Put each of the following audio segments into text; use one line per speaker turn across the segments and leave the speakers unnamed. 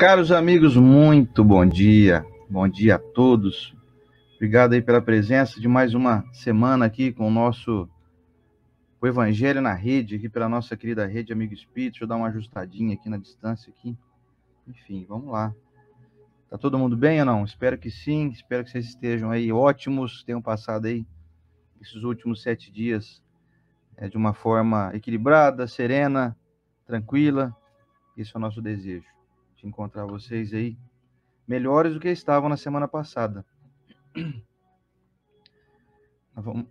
Caros amigos, muito bom dia. Bom dia a todos. Obrigado aí pela presença de mais uma semana aqui com o Evangelho na Rede, aqui pela nossa querida Rede Amigo Espírito. Deixa eu dar uma ajustadinha aqui na distância aqui. Enfim, vamos lá. Tá todo mundo bem ou não? Espero que sim. Espero que vocês estejam aí ótimos, tenham passado aí esses últimos 7 dias de uma forma equilibrada, serena, tranquila. Esse é o nosso desejo, de encontrar vocês aí melhores do que estavam na semana passada.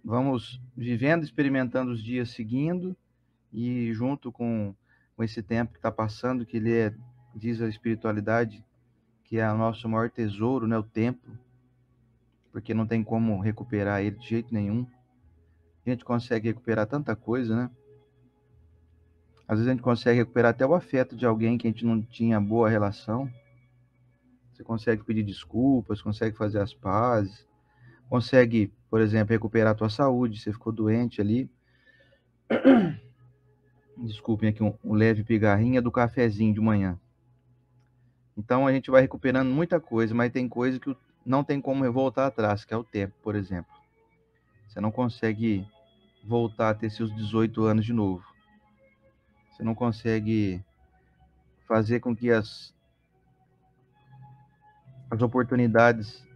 Vamos vivendo, experimentando os dias seguindo, e junto com esse tempo que está passando, que diz a espiritualidade, que é o nosso maior tesouro, né, o tempo, porque não tem como recuperar ele de jeito nenhum. A gente consegue recuperar tanta coisa, né? Às vezes a gente consegue recuperar até o afeto de alguém que a gente não tinha boa relação. Você consegue pedir desculpas, consegue fazer as pazes, consegue, por exemplo, recuperar a tua saúde. Você ficou doente ali. Desculpem aqui um leve pigarrinha do cafezinho de manhã. Então a gente vai recuperando muita coisa, mas tem coisa que não tem como voltar atrás, que é o tempo, por exemplo. Você não consegue voltar a ter seus 18 anos de novo. Você não consegue fazer com que as oportunidades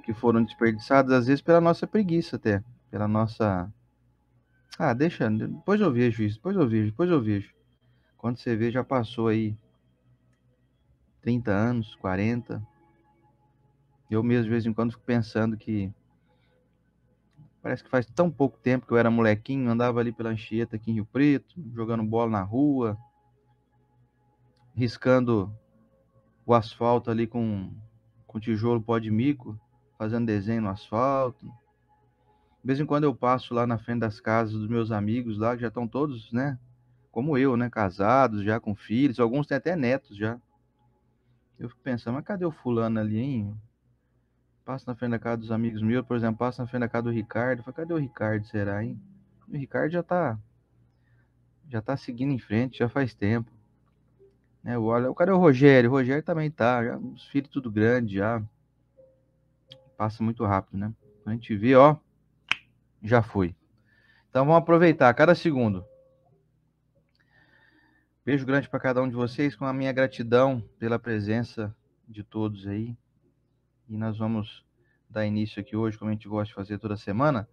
que foram desperdiçadas, às vezes pela nossa preguiça até, pela nossa... Ah, deixa, depois eu vejo isso, depois eu vejo. Quando você vê, já passou aí 30 anos, 40. Eu mesmo, de vez em quando, fico pensando que parece que faz tão pouco tempo que eu era molequinho, andava ali pela Anchieta aqui em Rio Preto, jogando bola na rua, riscando o asfalto ali com tijolo pó de mico, fazendo desenho no asfalto. De vez em quando eu passo lá na frente das casas dos meus amigos lá, que já estão todos, né, como eu, né, casados, já com filhos, alguns têm até netos já. Eu fico pensando, mas cadê o fulano ali, hein? Passo na frente da casa dos amigos meus, por exemplo, passo na frente da casa do Ricardo. Falo, cadê o Ricardo, será, hein? O Ricardo já tá seguindo em frente, já faz tempo. Né? Olha, cadê o Rogério? O Rogério também tá, já, os filhos tudo grande já. Passa muito rápido, né? A gente vê, ó, já foi. Então vamos aproveitar cada segundo. Beijo grande para cada um de vocês, com a minha gratidão pela presença de todos aí. E nós vamos dar início aqui hoje, como a gente gosta de fazer toda semana,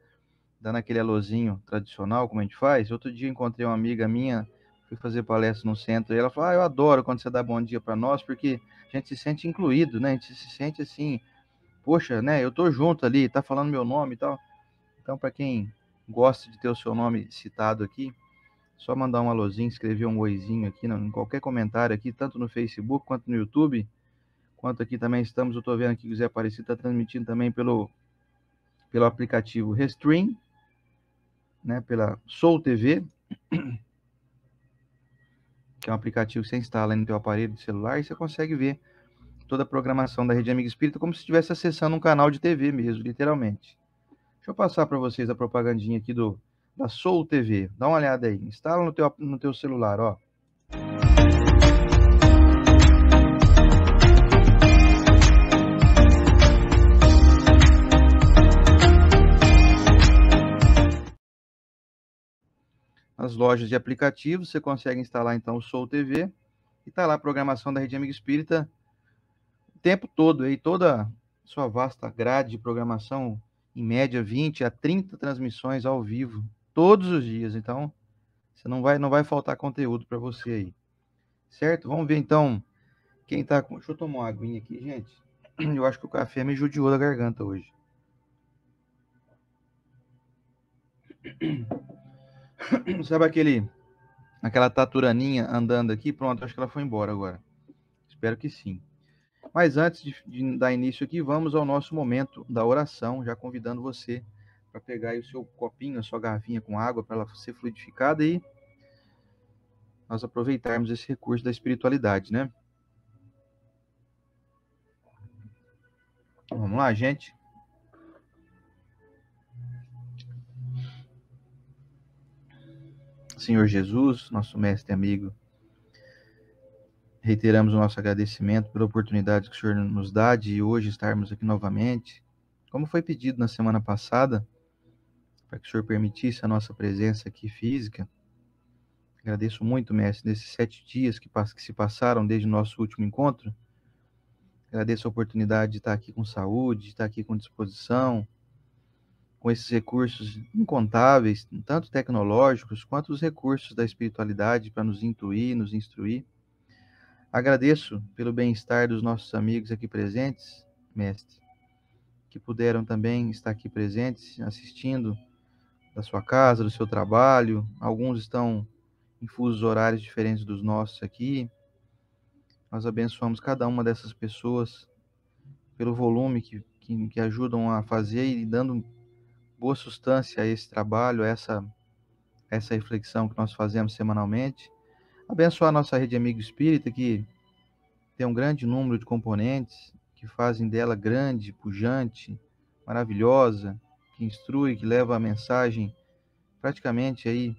dando aquele alôzinho tradicional, como a gente faz. Outro dia encontrei uma amiga minha, fui fazer palestra no centro, e ela falou, eu adoro quando você dá bom dia para nós, porque a gente se sente incluído, né? A gente se sente assim, poxa, né? Eu tô junto ali, tá falando meu nome e tal. Então, para quem gosta de ter o seu nome citado aqui, só mandar um alôzinho, escrever um oizinho aqui, em qualquer comentário aqui, tanto no Facebook quanto no YouTube, quanto aqui também estamos, eu tô vendo aqui que o Zé Aparecido está transmitindo também pelo aplicativo Restream, né, pela Soul TV, que é um aplicativo que você instala aí no teu aparelho de celular, e você consegue ver toda a programação da Rede Amigo Espírita como se estivesse acessando um canal de TV mesmo, literalmente. Deixa eu passar para vocês a propagandinha aqui da Soul TV. Dá uma olhada aí. Instala no teu celular, ó. Nas lojas de aplicativos, você consegue instalar então o Soul TV, e tá lá a programação da Rede Amigo Espírita o tempo todo, aí toda a sua vasta grade de programação, em média 20 a 30 transmissões ao vivo, todos os dias. Então, você não vai faltar conteúdo para você aí. Certo? Vamos ver então quem tá com... Deixa eu tomar uma aguinha aqui, gente. Eu acho que o café me judiou da garganta hoje. Sabe aquela taturaninha andando aqui? Pronto, acho que ela foi embora agora. Espero que sim. Mas antes de dar início aqui, vamos ao nosso momento da oração, já convidando você para pegar aí o seu copinho, a sua garrafinha com água, para ela ser fluidificada, e nós aproveitarmos esse recurso da espiritualidade, né? Vamos lá, gente. Senhor Jesus, nosso mestre e amigo, Reiteramos o nosso agradecimento pela oportunidade que o Senhor nos dá de hoje estarmos aqui novamente. Como foi pedido na semana passada, para que o Senhor permitisse a nossa presença aqui física. Agradeço muito, mestre, nesses 7 dias que se passaram desde o nosso último encontro. Agradeço a oportunidade de estar aqui com saúde, de estar aqui com disposição, com esses recursos incontáveis, tanto tecnológicos quanto os recursos da espiritualidade para nos intuir, nos instruir. Agradeço pelo bem-estar dos nossos amigos aqui presentes, mestre, que puderam também estar aqui presentes, assistindo da sua casa, do seu trabalho. Alguns estão em fusos horários diferentes dos nossos aqui. Nós abençoamos cada uma dessas pessoas pelo volume que ajudam a fazer e dando boa substância a esse trabalho, a essa reflexão que nós fazemos semanalmente. Abençoar a nossa rede Amigo Espírita, que tem um grande número de componentes, que fazem dela grande, pujante, maravilhosa, que instrui, que leva a mensagem praticamente aí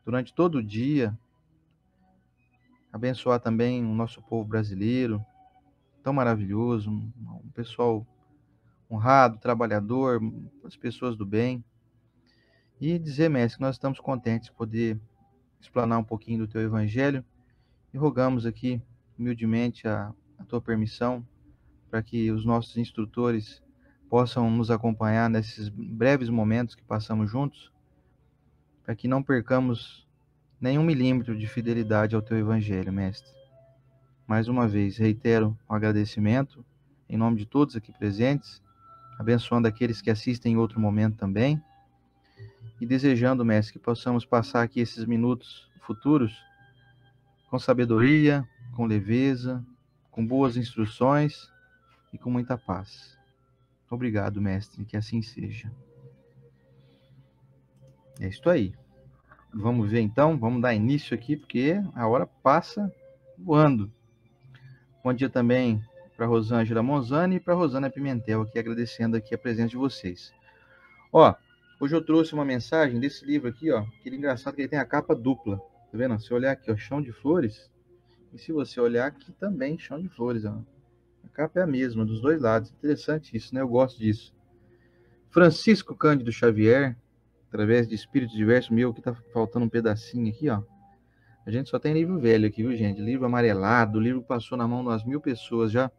durante todo o dia. Abençoar também o nosso povo brasileiro, tão maravilhoso, um pessoal honrado, trabalhador, as pessoas do bem. E dizer, mestre, que nós estamos contentes de poder explanar um pouquinho do teu evangelho e rogamos aqui, humildemente, a tua permissão para que os nossos instrutores possam nos acompanhar nesses breves momentos que passamos juntos, para que não percamos nenhum milímetro de fidelidade ao teu evangelho, mestre. Mais uma vez, reitero o agradecimento em nome de todos aqui presentes, abençoando aqueles que assistem em outro momento também, e desejando, mestre, que possamos passar aqui esses minutos futuros com sabedoria, com leveza, com boas instruções e com muita paz. Obrigado, mestre, que assim seja. É isso aí. Vamos ver então, vamos dar início aqui, porque a hora passa voando. Bom dia também para Rosângela Monzani e para Rosana Pimentel, aqui agradecendo aqui a presença de vocês. Ó, hoje eu trouxe uma mensagem desse livro aqui, ó, que é engraçado que ele tem a capa dupla, tá vendo? Se olhar aqui, ó, chão de flores, e se você olhar aqui também, chão de flores, ó. A capa é a mesma, dos dois lados. Interessante isso, né? Eu gosto disso. Francisco Cândido Xavier, através de Espíritos Diversos, meu, que tá faltando um pedacinho aqui, ó. A gente só tem livro velho aqui, viu, gente? Livro amarelado, o livro passou na mão de umas 1000 pessoas já.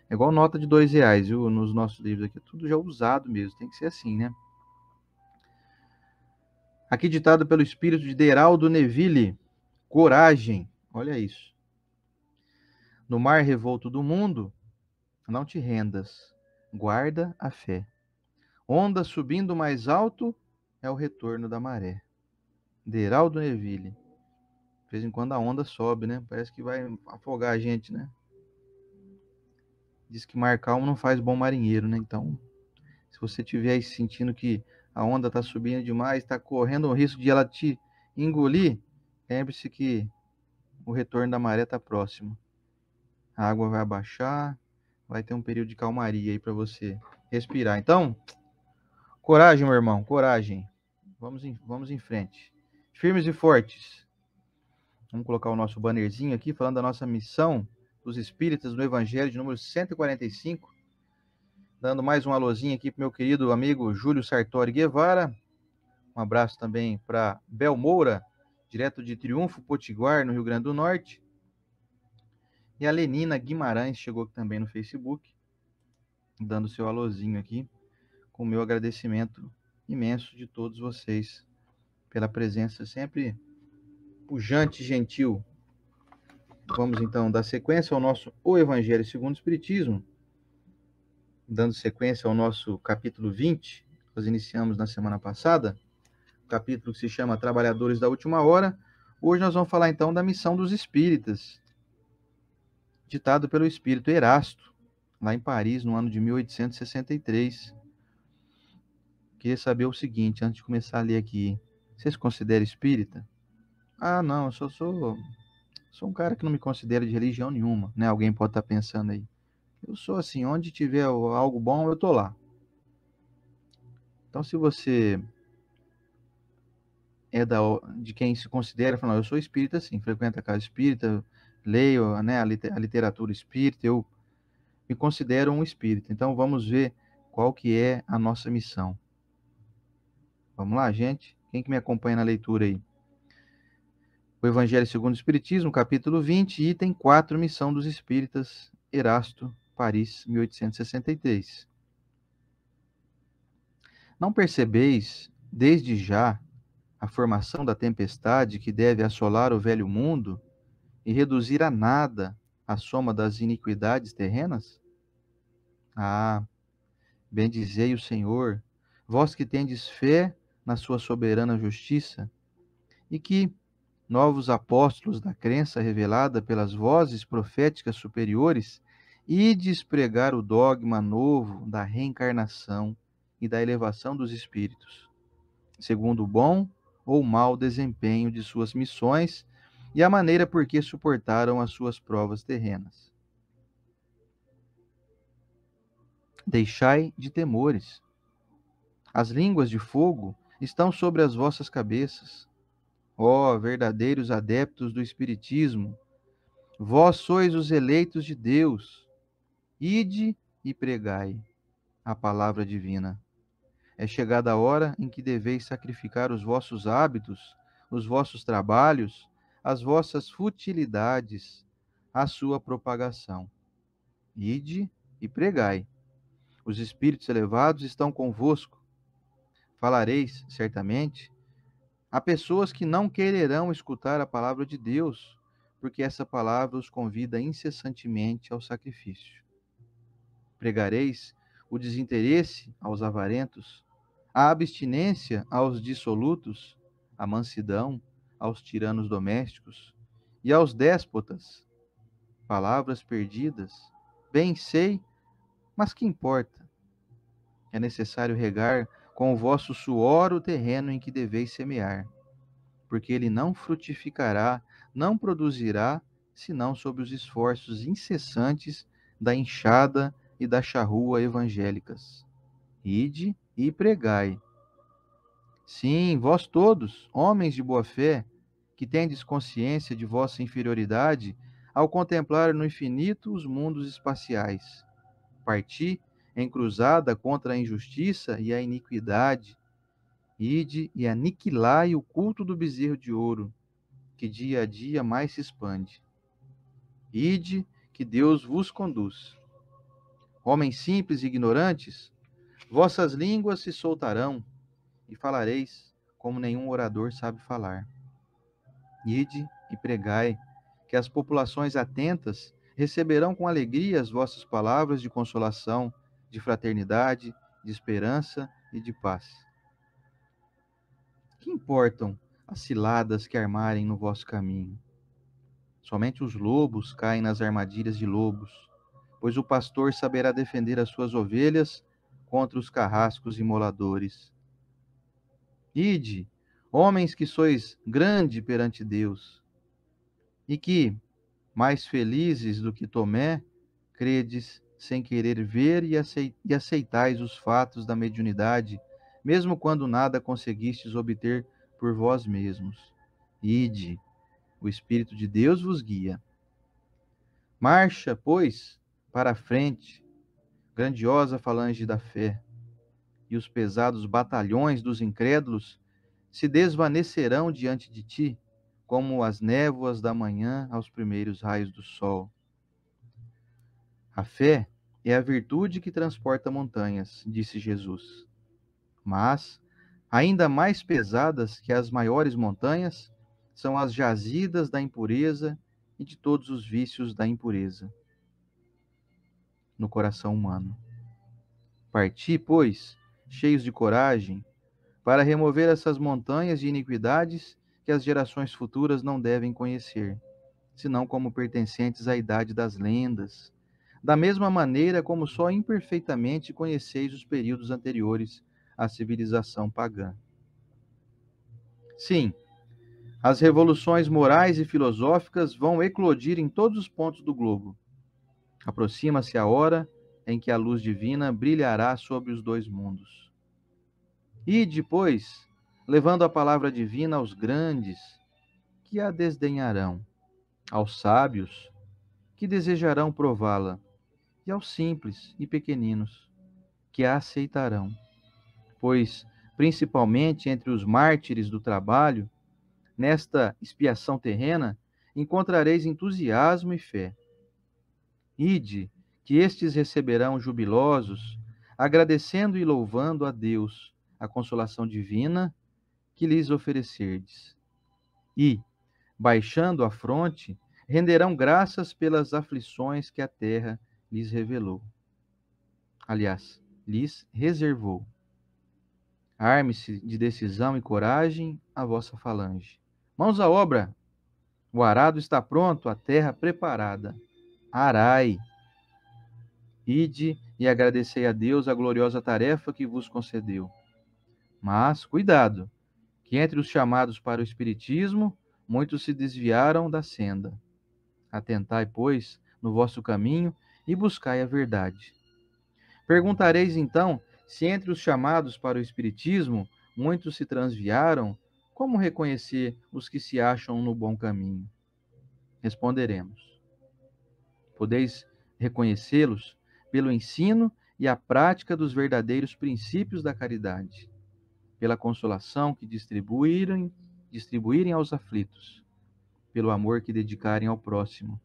É igual nota de R$2, viu? Nos nossos livros aqui. É tudo já usado mesmo, tem que ser assim, né? Aqui ditado pelo espírito de Deraldo Neville. Coragem. Olha isso. No mar revolto do mundo, não te rendas. Guarda a fé. Onda subindo mais alto é o retorno da maré. Deraldo Neville. De vez em quando a onda sobe, né? Parece que vai afogar a gente, né? Diz que mar calmo não faz bom marinheiro, né? Então, se você estiver aí sentindo que a onda está subindo demais, está correndo o risco de ela te engolir, lembre-se que o retorno da maré está próximo. A água vai abaixar, vai ter um período de calmaria aí para você respirar. Então, coragem, meu irmão, coragem. Vamos em frente. Firmes e fortes. Vamos colocar o nosso bannerzinho aqui, falando da nossa missão dos espíritas no Evangelho de número 145. Dando mais um alôzinho aqui para meu querido amigo Júlio Sartori Guevara. Um abraço também para Bel Moura, direto de Triunfo Potiguar, no Rio Grande do Norte. E a Lenina Guimarães chegou também no Facebook, dando seu alôzinho aqui, com o meu agradecimento imenso de todos vocês pela presença sempre pujante e gentil. Vamos então dar sequência ao nosso O Evangelho segundo o Espiritismo, dando sequência ao nosso capítulo 20, que nós iniciamos na semana passada, capítulo que se chama Trabalhadores da Última Hora. Hoje nós vamos falar então da missão dos espíritas, ditado pelo espírito Erasto, lá em Paris, no ano de 1863. Queria saber o seguinte, antes de começar a ler aqui, você se considera espírita? Ah, não, eu sou um cara que não me considera de religião nenhuma, né? Alguém pode estar pensando aí. Eu sou assim, onde tiver algo bom, eu tô lá. Então, se você é de quem se considera, fala, eu sou espírita sim, frequento a casa espírita, leio, né, a literatura espírita, eu me considero um espírita. Então vamos ver qual que é a nossa missão. Vamos lá, gente? Quem que me acompanha na leitura aí? O Evangelho segundo o Espiritismo, capítulo 20, item 4, Missão dos Espíritas, Erasto, Paris, 1863. Não percebeis, desde já, a formação da tempestade que deve assolar o velho mundo e reduzir a nada a soma das iniquidades terrenas? Ah, bendizei o Senhor, vós que tendes fé na sua soberana justiça, e que novos apóstolos da crença revelada pelas vozes proféticas superiores, ides pregar o dogma novo da reencarnação e da elevação dos espíritos, segundo o bom ou mau desempenho de suas missões e a maneira por que suportaram as suas provas terrenas. Deixai de temores. As línguas de fogo estão sobre as vossas cabeças. Ó verdadeiros adeptos do Espiritismo, vós sois os eleitos de Deus. Ide e pregai a palavra divina. É chegada a hora em que deveis sacrificar os vossos hábitos, os vossos trabalhos, as vossas futilidades, à sua propagação. Ide e pregai. Os espíritos elevados estão convosco. Falareis, certamente, a pessoas que não quererão escutar a palavra de Deus, porque essa palavra os convida incessantemente ao sacrifício. Pregareis o desinteresse aos avarentos, a abstinência aos dissolutos, a mansidão aos tiranos domésticos e aos déspotas. Palavras perdidas. Bem sei, mas que importa? É necessário regar com o vosso suor o terreno em que deveis semear, porque ele não frutificará, não produzirá, senão sob os esforços incessantes da enxada e da charrua evangélicas. Ide e pregai. Sim, vós todos, homens de boa fé, que tendes consciência de vossa inferioridade ao contemplar no infinito os mundos espaciais. Parti em cruzada contra a injustiça e a iniquidade. Ide e aniquilai o culto do bezerro de ouro, que dia a dia mais se expande. Ide, que Deus vos conduz. Homens simples e ignorantes, vossas línguas se soltarão e falareis como nenhum orador sabe falar. Ide e pregai, que as populações atentas receberão com alegria as vossas palavras de consolação, de fraternidade, de esperança e de paz. Que importam as ciladas que armarem no vosso caminho? Somente os lobos caem nas armadilhas de lobos, pois o pastor saberá defender as suas ovelhas contra os carrascos imoladores. Ide, homens que sois grande perante Deus, e que, mais felizes do que Tomé, credes sem querer ver e aceitais os fatos da mediunidade, mesmo quando nada conseguistes obter por vós mesmos. Ide, o Espírito de Deus vos guia. Marcha, pois, para a frente, grandiosa falange da fé, e os pesados batalhões dos incrédulos se desvanecerão diante de ti, como as névoas da manhã aos primeiros raios do sol. A fé é a virtude que transporta montanhas, disse Jesus. Mas, ainda mais pesadas que as maiores montanhas, são as jazidas da impureza e de todos os vícios da impureza no coração humano. Parti, pois, cheios de coragem, para remover essas montanhas de iniquidades que as gerações futuras não devem conhecer, senão como pertencentes à idade das lendas, da mesma maneira como só imperfeitamente conheceis os períodos anteriores à civilização pagã. Sim, as revoluções morais e filosóficas vão eclodir em todos os pontos do globo. Aproxima-se a hora em que a luz divina brilhará sobre os dois mundos. E depois, levando a palavra divina aos grandes, que a desdenharão, aos sábios, que desejarão prová-la, e aos simples e pequeninos, que a aceitarão. Pois, principalmente entre os mártires do trabalho, nesta expiação terrena, encontrareis entusiasmo e fé. Ide, que estes receberão jubilosos, agradecendo e louvando a Deus a consolação divina que lhes oferecerdes. E, baixando a fronte, renderão graças pelas aflições que a terra lhes revelou. Aliás, lhes reservou. Arme-se de decisão e coragem a vossa falange. Mãos à obra! O arado está pronto, a terra preparada. Arai! Ide e agradecei a Deus a gloriosa tarefa que vos concedeu. Mas, cuidado, que entre os chamados para o Espiritismo, muitos se desviaram da senda. Atentai, pois, no vosso caminho e buscai a verdade. Perguntareis, então, se entre os chamados para o Espiritismo, muitos se transviaram, como reconhecer os que se acham no bom caminho? Responderemos. Podeis reconhecê-los pelo ensino e a prática dos verdadeiros princípios da caridade, pela consolação que distribuírem aos aflitos, pelo amor que dedicarem ao próximo,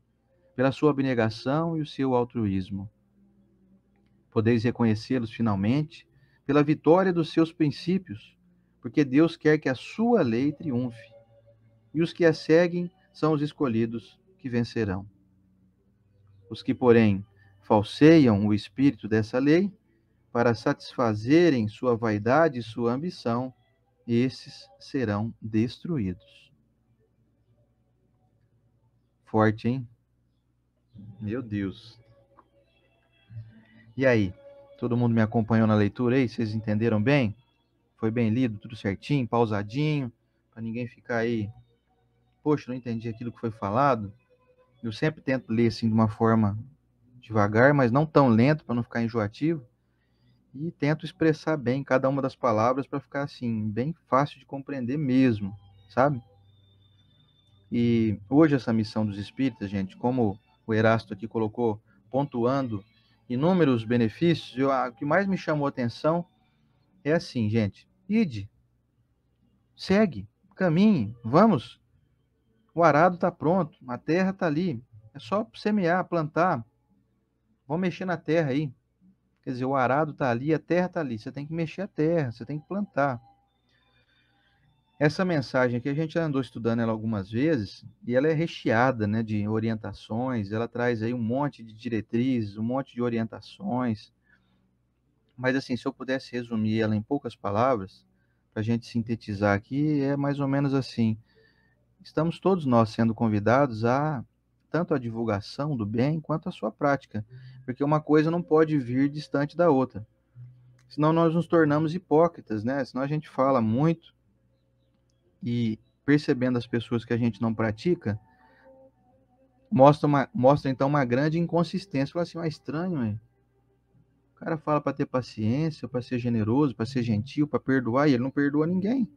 pela sua abnegação e o seu altruísmo. Podeis reconhecê-los, finalmente, pela vitória dos seus princípios, porque Deus quer que a sua lei triunfe, e os que a seguem são os escolhidos que vencerão. Os que, porém, falseiam o espírito dessa lei, para satisfazerem sua vaidade e sua ambição, esses serão destruídos. Forte, hein? Meu Deus. E aí? Todo mundo me acompanhou na leitura aí? Vocês entenderam bem? Foi bem lido, tudo certinho, pausadinho, para ninguém ficar aí, poxa, não entendi aquilo que foi falado. Eu sempre tento ler assim de uma forma devagar, mas não tão lento para não ficar enjoativo. E tento expressar bem cada uma das palavras para ficar assim, bem fácil de compreender mesmo, sabe? E hoje essa missão dos espíritas, gente, como o Erasto aqui colocou, pontuando inúmeros benefícios, o que mais me chamou a atenção é assim, gente, ide, segue, caminhe, vamos. O arado está pronto, a terra está ali, é só semear, plantar, vamos mexer na terra aí. Quer dizer, o arado está ali, a terra está ali, você tem que mexer a terra, você tem que plantar. Essa mensagem aqui a gente já andou estudando ela algumas vezes e ela é recheada, né, de orientações, ela traz aí um monte de diretrizes, um monte de orientações. Mas assim, se eu pudesse resumir ela em poucas palavras, para a gente sintetizar aqui, é mais ou menos assim. Estamos todos nós sendo convidados a tanto a divulgação do bem quanto a sua prática, porque uma coisa não pode vir distante da outra. Senão nós nos tornamos hipócritas, né? Senão a gente fala muito e percebendo as pessoas que a gente não pratica, mostra então uma grande inconsistência. Fala assim, estranho, hein? O cara fala para ter paciência, para ser generoso, para ser gentil, para perdoar, e ele não perdoa ninguém.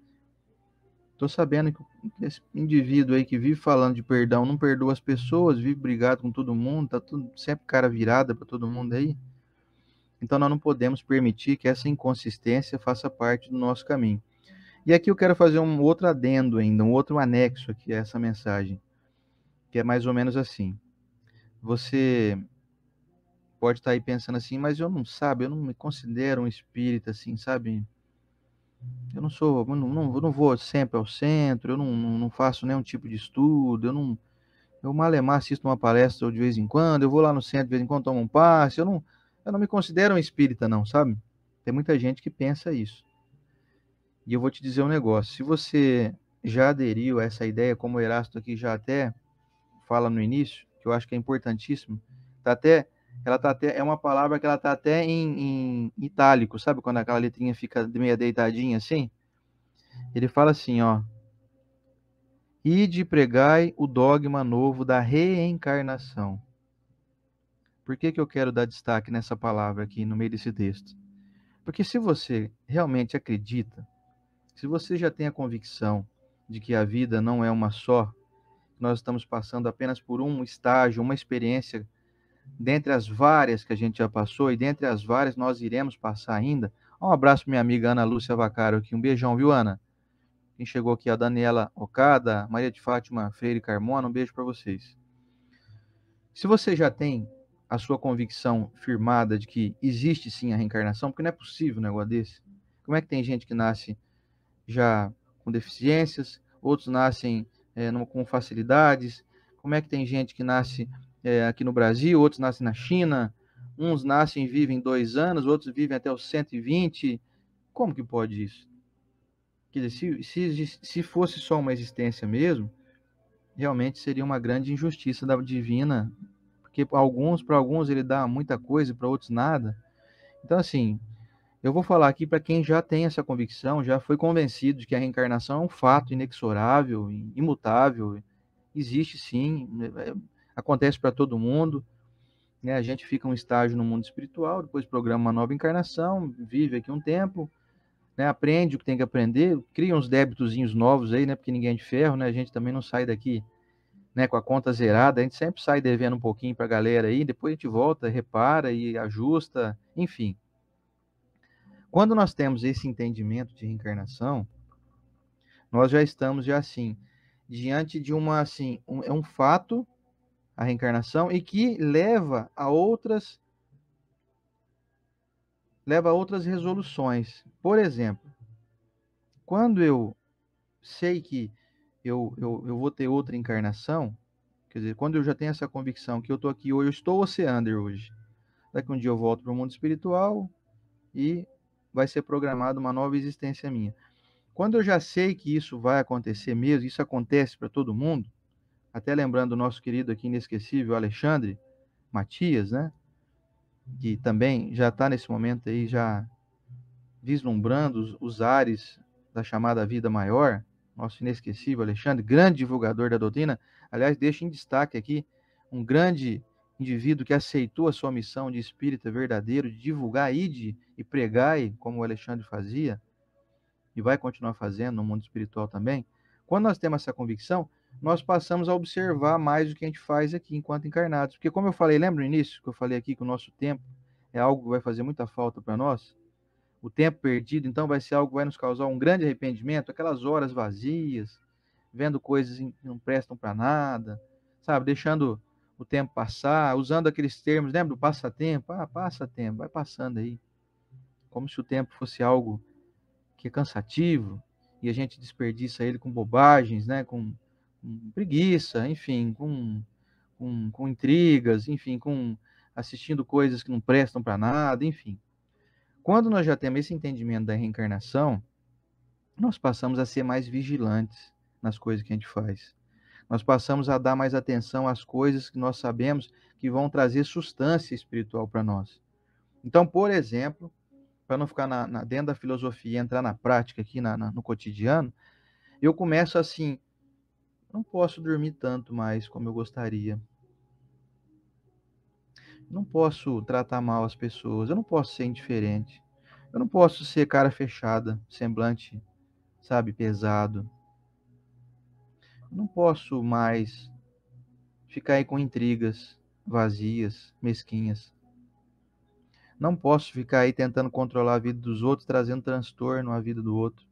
Estou sabendo que esse indivíduo aí que vive falando de perdão não perdoa as pessoas, vive brigado com todo mundo, tá tudo sempre cara virada para todo mundo aí. Então nós não podemos permitir que essa inconsistência faça parte do nosso caminho. E aqui eu quero fazer um outro adendo ainda, um outro anexo aqui a essa mensagem, que é mais ou menos assim. Você pode estar aí pensando assim, mas eu não me considero um espírita assim, sabe? Eu não sou, eu não vou sempre ao centro, eu não faço nenhum tipo de estudo, eu malemar assisto uma palestra de vez em quando, eu vou lá no centro de vez em quando tomo um passe, eu não me considero um espírita não, sabe? Tem muita gente que pensa isso. E eu vou te dizer um negócio, se você já aderiu a essa ideia, como o Erasto aqui já até fala no início, que eu acho que é importantíssimo, é uma palavra que ela tá até em itálico, sabe quando aquela letrinha fica meio deitadinha assim? Ele fala assim, ó, ide pregai o dogma novo da reencarnação. Por que que eu quero dar destaque nessa palavra aqui no meio desse texto? Porque se você realmente acredita, se você já tem a convicção de que a vida não é uma só, nós estamos passando apenas por um estágio, uma experiência, dentre as várias que a gente já passou e dentre as várias nós iremos passar ainda. Um abraço para minha amiga Ana Lúcia Vaccaro aqui. Um beijão, viu, Ana? Quem chegou aqui, a Daniela Ocada, Maria de Fátima Freire Carmona, um beijo para vocês. Se você já tem a sua convicção firmada de que existe sim a reencarnação, porque não é possível um negócio desse. Como é que tem gente que nasce já com deficiências, outros nascem com facilidades? Como é que tem gente que nasce aqui no Brasil, outros nascem na China, uns nascem e vivem 2 anos, outros vivem até os 120? Como que pode isso? Quer dizer, se fosse só uma existência mesmo, realmente seria uma grande injustiça da divina, porque para alguns ele dá muita coisa, para outros nada. Então, assim, eu vou falar aqui para quem já tem essa convicção, já foi convencido de que a reencarnação é um fato inexorável, imutável, existe sim, acontece para todo mundo, né? A gente fica um estágio no mundo espiritual, depois programa uma nova encarnação, vive aqui um tempo, né? Aprende o que tem que aprender, cria uns débitozinhos novos aí, né? Porque ninguém é de ferro, né? A gente também não sai daqui, né, com a conta zerada, a gente sempre sai devendo um pouquinho para a galera aí, depois a gente volta, repara e ajusta, enfim. Quando nós temos esse entendimento de reencarnação, nós já estamos já assim, diante de uma assim, é um fato a reencarnação e que leva a outras resoluções. Por exemplo, quando eu sei que eu vou ter outra encarnação, quer dizer, quando eu já tenho essa convicção que eu estou aqui hoje, eu estou oceander hoje, daqui um dia eu volto para o mundo espiritual e vai ser programada uma nova existência minha. Quando eu já sei que isso vai acontecer mesmo, isso acontece para todo mundo, até lembrando o nosso querido aqui inesquecível Alexandre Matias, né? Que também já está nesse momento aí, já vislumbrando os ares da chamada vida maior, nosso inesquecível Alexandre, grande divulgador da doutrina. Aliás, deixo em destaque aqui um grande indivíduo que aceitou a sua missão de espírita verdadeiro, de divulgar e pregar, como o Alexandre fazia, e vai continuar fazendo no mundo espiritual também. Quando nós temos essa convicção, nós passamos a observar mais o que a gente faz aqui enquanto encarnados. Porque, como eu falei, lembra no início que eu falei aqui que o nosso tempo é algo que vai fazer muita falta para nós? O tempo perdido, então, vai ser algo que vai nos causar um grande arrependimento, aquelas horas vazias, vendo coisas que não prestam para nada, sabe? Deixando o tempo passar, usando aqueles termos, lembra do passatempo? Ah, passatempo, vai passando aí. Como se o tempo fosse algo que é cansativo e a gente desperdiça ele com bobagens, né? Com preguiça, enfim, com intrigas, enfim, com assistindo coisas que não prestam para nada, enfim. Quando nós já temos esse entendimento da reencarnação, nós passamos a ser mais vigilantes nas coisas que a gente faz. Nós passamos a dar mais atenção às coisas que nós sabemos que vão trazer substância espiritual para nós. Então, por exemplo, para não ficar dentro da filosofia e entrar na prática aqui no cotidiano, eu começo assim, não posso dormir tanto mais como eu gostaria. Não posso tratar mal as pessoas, eu não posso ser indiferente. Eu não posso ser cara fechada, semblante, sabe, pesado. Eu não posso mais ficar aí com intrigas vazias, mesquinhas. Não posso ficar aí tentando controlar a vida dos outros, trazendo transtorno à vida do outro.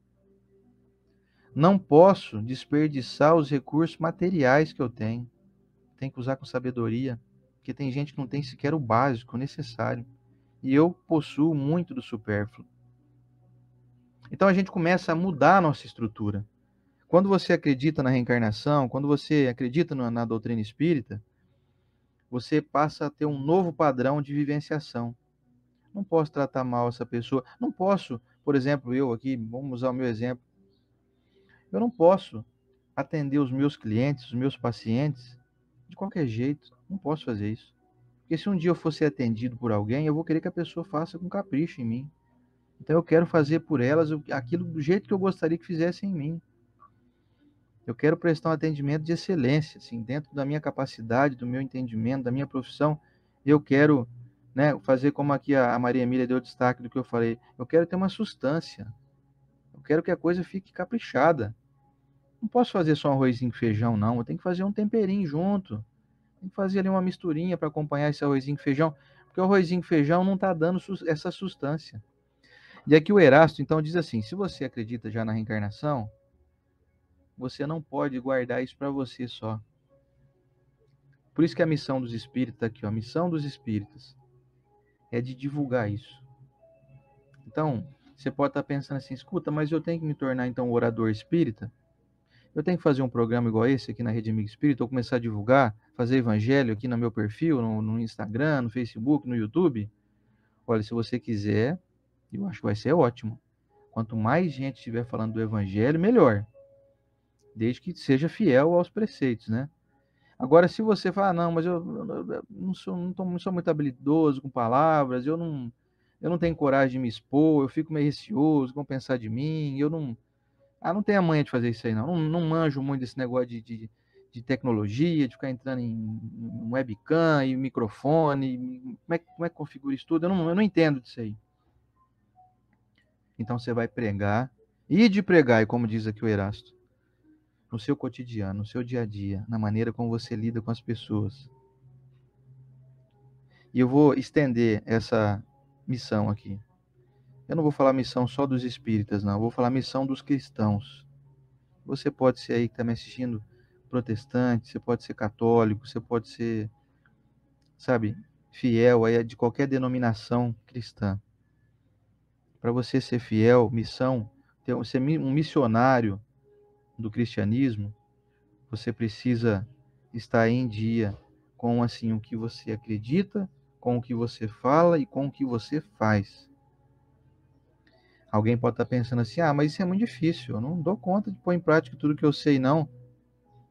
Não posso desperdiçar os recursos materiais que eu tenho. Tem que usar com sabedoria, porque tem gente que não tem sequer o básico, o necessário. E eu possuo muito do supérfluo. Então a gente começa a mudar a nossa estrutura. Quando você acredita na reencarnação, quando você acredita na doutrina espírita, você passa a ter um novo padrão de vivenciação. Não posso tratar mal essa pessoa. Não posso, por exemplo, eu aqui, vamos usar o meu exemplo. Eu não posso atender os meus clientes, os meus pacientes, de qualquer jeito. Não posso fazer isso. Porque se um dia eu for ser atendido por alguém, eu vou querer que a pessoa faça com capricho em mim. Então eu quero fazer por elas aquilo do jeito que eu gostaria que fizessem em mim. Eu quero prestar um atendimento de excelência, assim, dentro da minha capacidade, do meu entendimento, da minha profissão. Eu quero, né, fazer como aqui a Maria Emília deu destaque do que eu falei. Eu quero ter uma substância. Eu quero que a coisa fique caprichada. Não posso fazer só um arrozinho com feijão, não. Eu tenho que fazer um temperinho junto. Tem que fazer ali uma misturinha para acompanhar esse arrozinho com feijão, porque o arrozinho com feijão não está dando essa sustância. E aqui o Erasto, então, diz assim: se você acredita já na reencarnação, você não pode guardar isso para você só. Por isso que a missão dos espíritas aqui, ó, a missão dos espíritas é de divulgar isso. Então, você pode estar pensando assim: escuta, mas eu tenho que me tornar então um orador espírita? Eu tenho que fazer um programa igual esse aqui na Rede Amigo Espírita, ou começar a divulgar, fazer evangelho aqui no meu perfil, no Instagram, no Facebook, no YouTube? Olha, se você quiser, eu acho que vai ser ótimo. Quanto mais gente estiver falando do evangelho, melhor. Desde que seja fiel aos preceitos, né? Agora, se você falar, não, mas eu não sou muito habilidoso com palavras, eu não tenho coragem de me expor, eu fico meio receoso, vão pensar de mim, não tenho a manha de fazer isso aí, não. Não manjo muito desse negócio de tecnologia, de ficar entrando em webcam e microfone, como é que configura isso tudo? Eu não entendo disso aí. Então você vai pregar, e de pregar, e como diz aqui o Erasto, no seu cotidiano, no seu dia a dia, na maneira como você lida com as pessoas. E eu vou estender essa missão aqui. Eu não vou falar missão só dos espíritas, não. Eu vou falar missão dos cristãos. Você pode ser aí que está me assistindo protestante, você pode ser católico, você pode ser, sabe, fiel aí de qualquer denominação cristã. Para você ser fiel, missão, ser um missionário do cristianismo, você precisa estar em dia com assim o que você acredita, com o que você fala e com o que você faz. Alguém pode estar pensando assim: ah, mas isso é muito difícil, eu não dou conta de pôr em prática tudo que eu sei, não.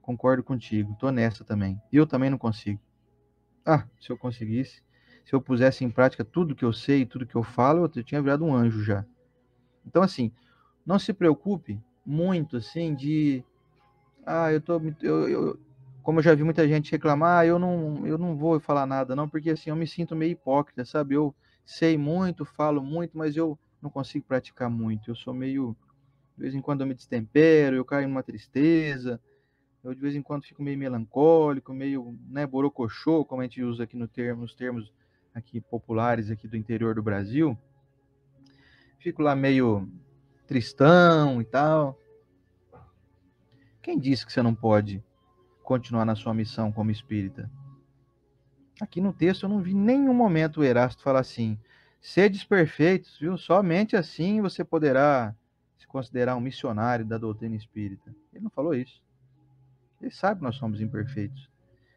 Concordo contigo, tô nessa também. Eu também não consigo. Ah, se eu conseguisse, se eu pusesse em prática tudo que eu sei, tudo que eu falo, eu tinha virado um anjo já. Então, assim, não se preocupe muito, assim, como eu já vi muita gente reclamar, eu não vou falar nada, não, porque, assim, eu me sinto meio hipócrita, sabe? Eu sei muito, falo muito, mas eu não consigo praticar muito. Eu sou meio, de vez em quando eu me destempero, eu caio numa tristeza, eu de vez em quando fico meio melancólico, meio, né, borocochô, como a gente usa aqui nos termos aqui populares aqui do interior do Brasil. Fico lá meio tristão e tal. Quem disse que você não pode continuar na sua missão como espírita? Aqui no texto eu não vi em nenhum momento o Erasto falar assim: sedes perfeitos, viu? Somente assim você poderá se considerar um missionário da doutrina espírita. Ele não falou isso. Ele sabe que nós somos imperfeitos.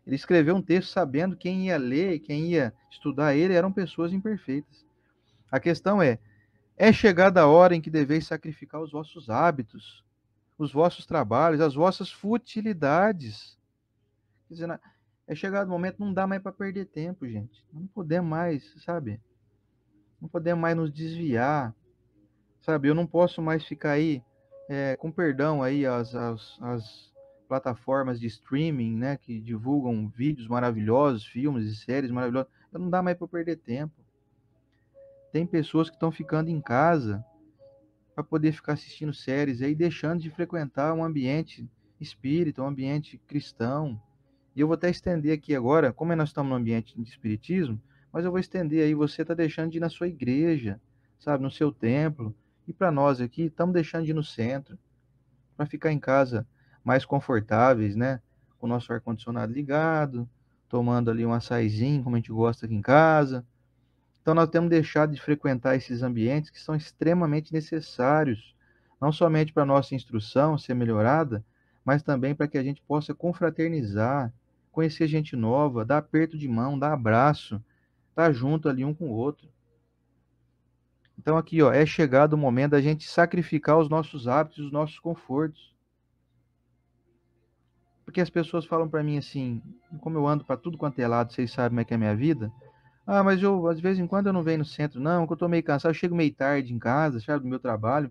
Ele escreveu um texto sabendo quem ia ler, quem ia estudar ele eram pessoas imperfeitas. A questão é chegada a hora em que deveis sacrificar os vossos hábitos, os vossos trabalhos, as vossas futilidades. Quer dizer, é chegado o momento, não dá mais para perder tempo, gente. Não podemos mais, sabe? Não podemos mais nos desviar, sabe? Eu não posso mais ficar aí, com perdão aí, as plataformas de streaming, né, que divulgam vídeos maravilhosos, filmes e séries maravilhosos. Não dá mais para perder tempo. Tem pessoas que estão ficando em casa para poder ficar assistindo séries aí, deixando de frequentar um ambiente espírita, um ambiente cristão. E eu vou até estender aqui agora, como nós estamos no ambiente de espiritismo, mas eu vou estender aí, você está deixando de ir na sua igreja, sabe, no seu templo. E para nós aqui, estamos deixando de ir no centro, para ficar em casa mais confortáveis, né? Com o nosso ar-condicionado ligado, tomando ali um açaizinho, como a gente gosta aqui em casa. Então, nós temos deixado de frequentar esses ambientes que são extremamente necessários, não somente para a nossa instrução ser melhorada, mas também para que a gente possa confraternizar, conhecer gente nova, dar aperto de mão, dar abraço, estar junto ali um com o outro. Então, aqui, ó, é chegado o momento da gente sacrificar os nossos hábitos, os nossos confortos. Porque as pessoas falam para mim assim, como eu ando para tudo quanto é lado, vocês sabem como é que é a minha vida. Ah, mas eu, às vezes em quando eu não venho no centro, não, que eu tô meio cansado, eu chego meio tarde em casa, sabe, do meu trabalho.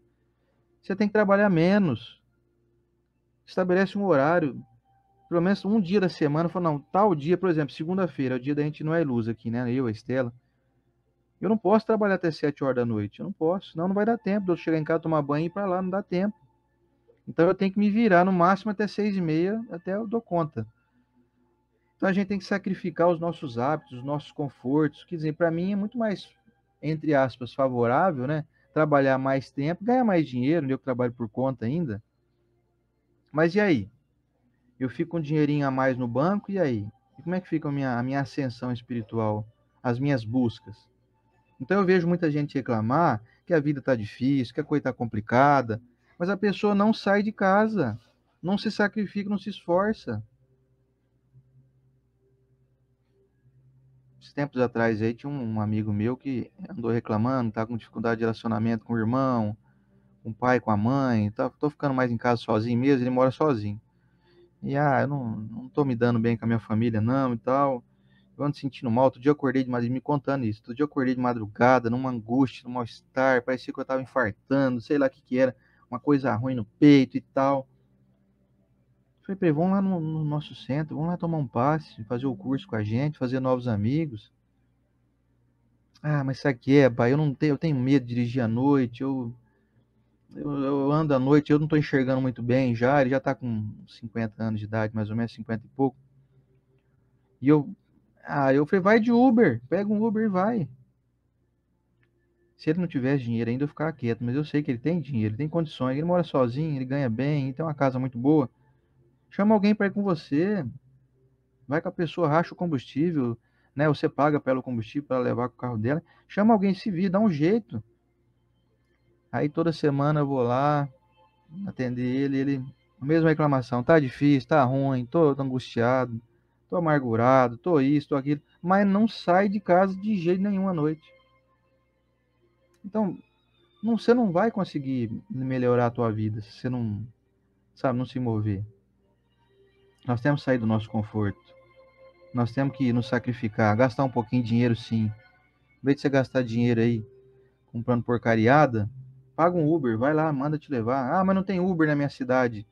Você tem que trabalhar menos. Estabelece um horário, pelo menos um dia da semana, fala, não, tal dia, por exemplo, segunda-feira, é o dia da gente não é luz aqui, né? Eu, a Estela. Eu não posso trabalhar até 7 horas da noite, eu não posso, senão não vai dar tempo de eu chegar em casa, tomar banho e ir pra lá, não dá tempo. Então eu tenho que me virar no máximo até 6h30, até eu dou conta. Então a gente tem que sacrificar os nossos hábitos, os nossos confortos. Quer dizer, para mim é muito mais, entre aspas, favorável, né? Trabalhar mais tempo, ganhar mais dinheiro, né? Eu que trabalho por conta ainda. Mas e aí? Eu fico com um dinheirinho a mais no banco, e aí? E como é que fica a minha ascensão espiritual, as minhas buscas? Então eu vejo muita gente reclamar que a vida está difícil, que a coisa está complicada, mas a pessoa não sai de casa, não se sacrifica, não se esforça. Esses tempos atrás aí tinha um amigo meu que andou reclamando, tá com dificuldade de relacionamento com o irmão, com o pai, com a mãe, tô ficando mais em casa sozinho mesmo, ele mora sozinho. E eu não tô me dando bem com a minha família não e tal. Eu ando sentindo mal. Outro dia eu acordei de madrugada, me contando isso. Outro dia eu acordei de madrugada, numa angústia, num mal-estar, parecia que eu tava infartando, sei lá o que que era, uma coisa ruim no peito e tal. Falei pra ele, vamos lá no nosso centro, vamos lá tomar um passe, fazer o curso com a gente, fazer novos amigos. Mas sabe o que é, pai? Eu tenho medo de dirigir à noite, eu ando à noite, eu não tô enxergando muito bem já, ele já tá com 50 anos de idade, mais ou menos, 50 e pouco. E eu falei, vai de Uber, pega um Uber e vai. Se ele não tivesse dinheiro ainda, eu ficava quieto, mas eu sei que ele tem dinheiro, ele tem condições, ele mora sozinho, ele ganha bem, ele tem uma casa muito boa. Chama alguém para ir com você, vai com a pessoa, racha o combustível, né? Você paga pelo combustível para levar com o carro dela. Chama alguém, se vir, dá um jeito. Aí toda semana eu vou lá atender ele, a mesma reclamação, tá difícil, tá ruim, tô angustiado, tô amargurado, tô isso, tô aquilo, mas não sai de casa de jeito nenhum à noite. Então, você não vai conseguir melhorar a tua vida se você não, sabe, não se mover. Nós temos que sair do nosso conforto. Nós temos que nos sacrificar, gastar um pouquinho de dinheiro sim. Em vez de você gastar dinheiro aí comprando porcariada, paga um Uber, vai lá, manda te levar. Mas não tem Uber na minha cidade.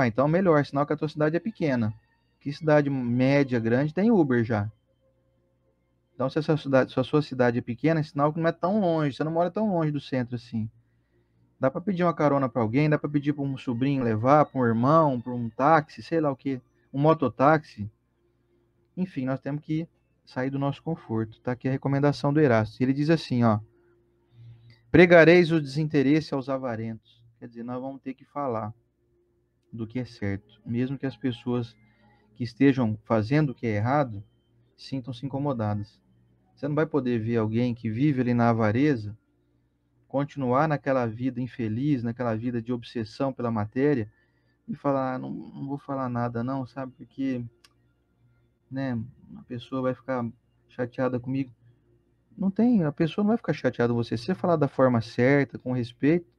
Então melhor, sinal que a tua cidade é pequena. Que cidade média, grande, tem Uber já. Então se a sua cidade é pequena, é sinal que não é tão longe, você não mora tão longe do centro assim. Dá para pedir uma carona para alguém, dá para pedir para um sobrinho levar, para um irmão, para um táxi, sei lá o que, um mototáxi. Enfim, nós temos que sair do nosso conforto. Tá aqui a recomendação do Erasto. Ele diz assim, ó: pregareis o desinteresse aos avarentos. Quer dizer, nós vamos ter que falar do que é certo, mesmo que as pessoas que estejam fazendo o que é errado sintam-se incomodadas. Você não vai poder ver alguém que vive ali na avareza continuar naquela vida infeliz, naquela vida de obsessão pela matéria e falar, não vou falar nada não, sabe? Porque, né, a pessoa vai ficar chateada comigo. Não tem, a pessoa não vai ficar chateada com você. Se você falar da forma certa, com respeito,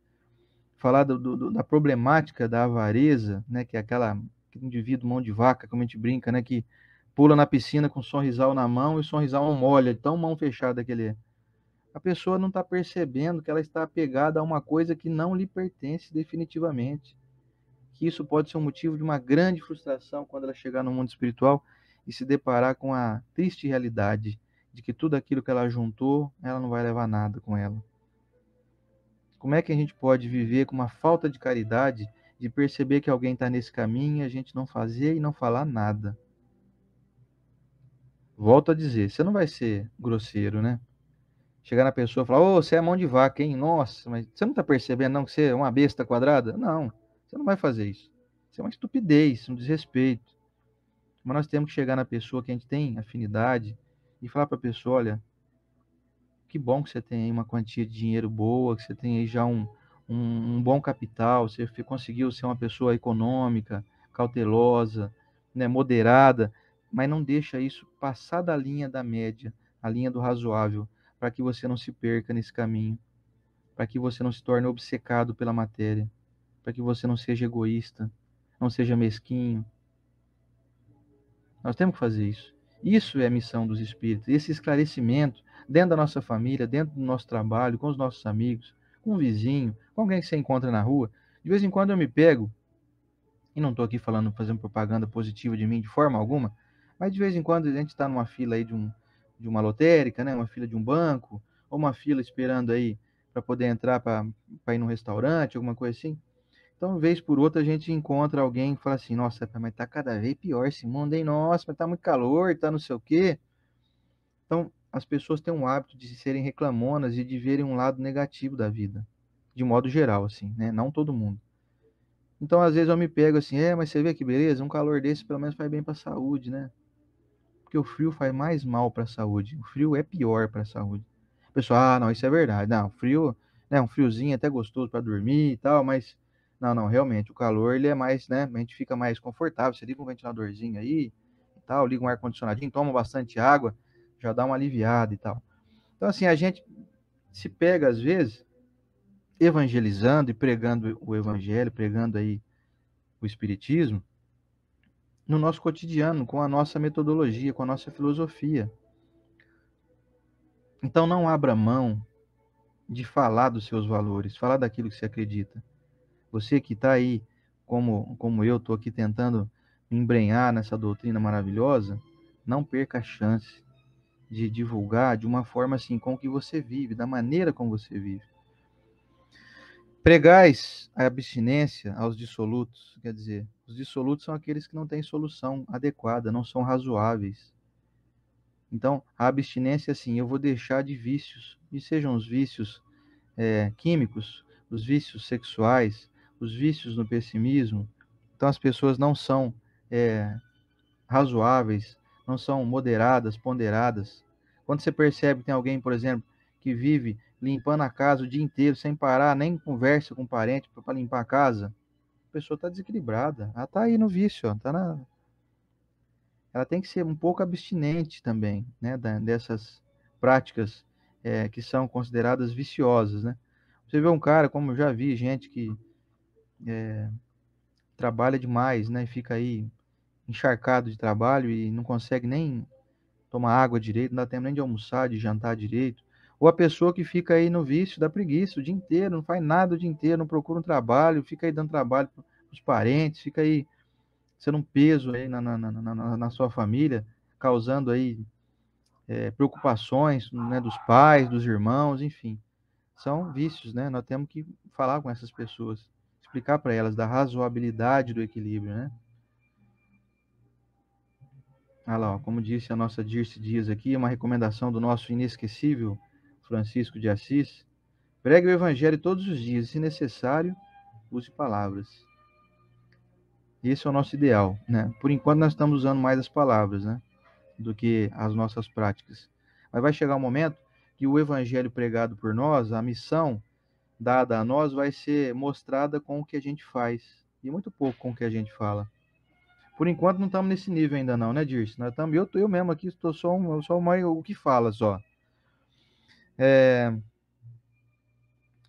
falar da problemática da avareza, né, que é aquele indivíduo mão de vaca, como a gente brinca, né, que pula na piscina com um sorrisal na mão e o sorrisal não molha, de tão mão fechada que ele é. A pessoa não está percebendo que ela está apegada a uma coisa que não lhe pertence definitivamente. Que isso pode ser um motivo de uma grande frustração quando ela chegar no mundo espiritual e se deparar com a triste realidade de que tudo aquilo que ela juntou, ela não vai levar nada com ela. Como é que a gente pode viver com uma falta de caridade, de perceber que alguém está nesse caminho e a gente não fazer e não falar nada? Volto a dizer, você não vai ser grosseiro, né? Chegar na pessoa e falar, ô, você é mão de vaca, hein? Nossa, mas você não está percebendo não que você é uma besta quadrada? Não, você não vai fazer isso. Isso é uma estupidez, um desrespeito. Mas nós temos que chegar na pessoa que a gente tem afinidade e falar para a pessoa, olha, que bom que você tem aí uma quantia de dinheiro boa, que você tem aí já um bom capital, você conseguiu ser uma pessoa econômica, cautelosa, né, moderada, mas não deixa isso passar da linha da média, a linha do razoável, para que você não se perca nesse caminho, para que você não se torne obcecado pela matéria, para que você não seja egoísta, não seja mesquinho. Nós temos que fazer isso. Isso é a missão dos espíritos, esse esclarecimento dentro da nossa família, dentro do nosso trabalho, com os nossos amigos, com o vizinho, com alguém que você encontra na rua. De vez em quando eu me pego, e não estou aqui falando, fazendo propaganda positiva de mim de forma alguma, mas de vez em quando a gente está numa fila aí de uma lotérica, né, uma fila de um banco, ou uma fila esperando aí para poder entrar para ir num restaurante, alguma coisa assim. Então, vez por outra, a gente encontra alguém que fala assim, nossa, mas tá cada vez pior esse mundo, hein? Nossa, mas tá muito calor, tá não sei o quê. Então, as pessoas têm um hábito de serem reclamonas e de verem um lado negativo da vida, de modo geral, assim, né? Não todo mundo. Então, às vezes eu me pego assim, mas você vê que beleza, um calor desse pelo menos faz bem para a saúde, né? Porque o frio faz mais mal para a saúde. O frio é pior para a saúde. O pessoal, não, isso é verdade. Não, frio, né, um friozinho é até gostoso para dormir e tal, mas não, realmente, o calor ele é mais, né, a gente fica mais confortável. Você liga um ventiladorzinho aí e tal, liga um ar-condicionadinho, toma bastante água, já dá uma aliviada e tal. Então, assim, a gente se pega, às vezes, evangelizando e pregando o evangelho, pregando aí o espiritismo, no nosso cotidiano, com a nossa metodologia, com a nossa filosofia. Então, não abra mão de falar dos seus valores, falar daquilo que você acredita. Você que está aí, como eu, estou aqui tentando me embrenhar nessa doutrina maravilhosa, não perca a chance de divulgar de uma forma assim, com que você vive, da maneira como você vive. Pregais a abstinência aos dissolutos, quer dizer, os dissolutos são aqueles que não têm solução adequada, não são razoáveis. Então, a abstinência, assim, eu vou deixar de vícios, e sejam os vícios químicos, os vícios sexuais, os vícios no pessimismo. Então, as pessoas não são razoáveis, não são moderadas, ponderadas. Quando você percebe que tem alguém, por exemplo, que vive limpando a casa o dia inteiro, sem parar, nem conversa com o parente para limpar a casa, a pessoa está desequilibrada. Ela está aí no vício, ela tem que ser um pouco abstinente também, né, dessas práticas que são consideradas viciosas, né? Você vê um cara, como eu já vi, gente que trabalha demais, né, e fica aí encharcado de trabalho e não consegue nem tomar água direito, não dá tempo nem de almoçar, de jantar direito. Ou a pessoa que fica aí no vício da preguiça o dia inteiro, não faz nada o dia inteiro, não procura um trabalho, fica aí dando trabalho para os parentes, fica aí sendo um peso aí na sua família, causando aí preocupações, né, dos pais, dos irmãos, enfim. São vícios, né? Nós temos que falar com essas pessoas, explicar para elas da razoabilidade do equilíbrio, né? Olha lá, ó, como disse a nossa Dirce Dias aqui, uma recomendação do nosso inesquecível Francisco de Assis. Pregue o evangelho todos os dias, e, se necessário, use palavras. Esse é o nosso ideal, né? Por enquanto nós estamos usando mais as palavras, né, do que as nossas práticas. Mas vai chegar um momento que o evangelho pregado por nós, a missão dada a nós, vai ser mostrada com o que a gente faz e muito pouco com o que a gente fala. Por enquanto não estamos nesse nível ainda não, né, Dirce? Nós estamos, eu mesmo aqui estou só o que fala só.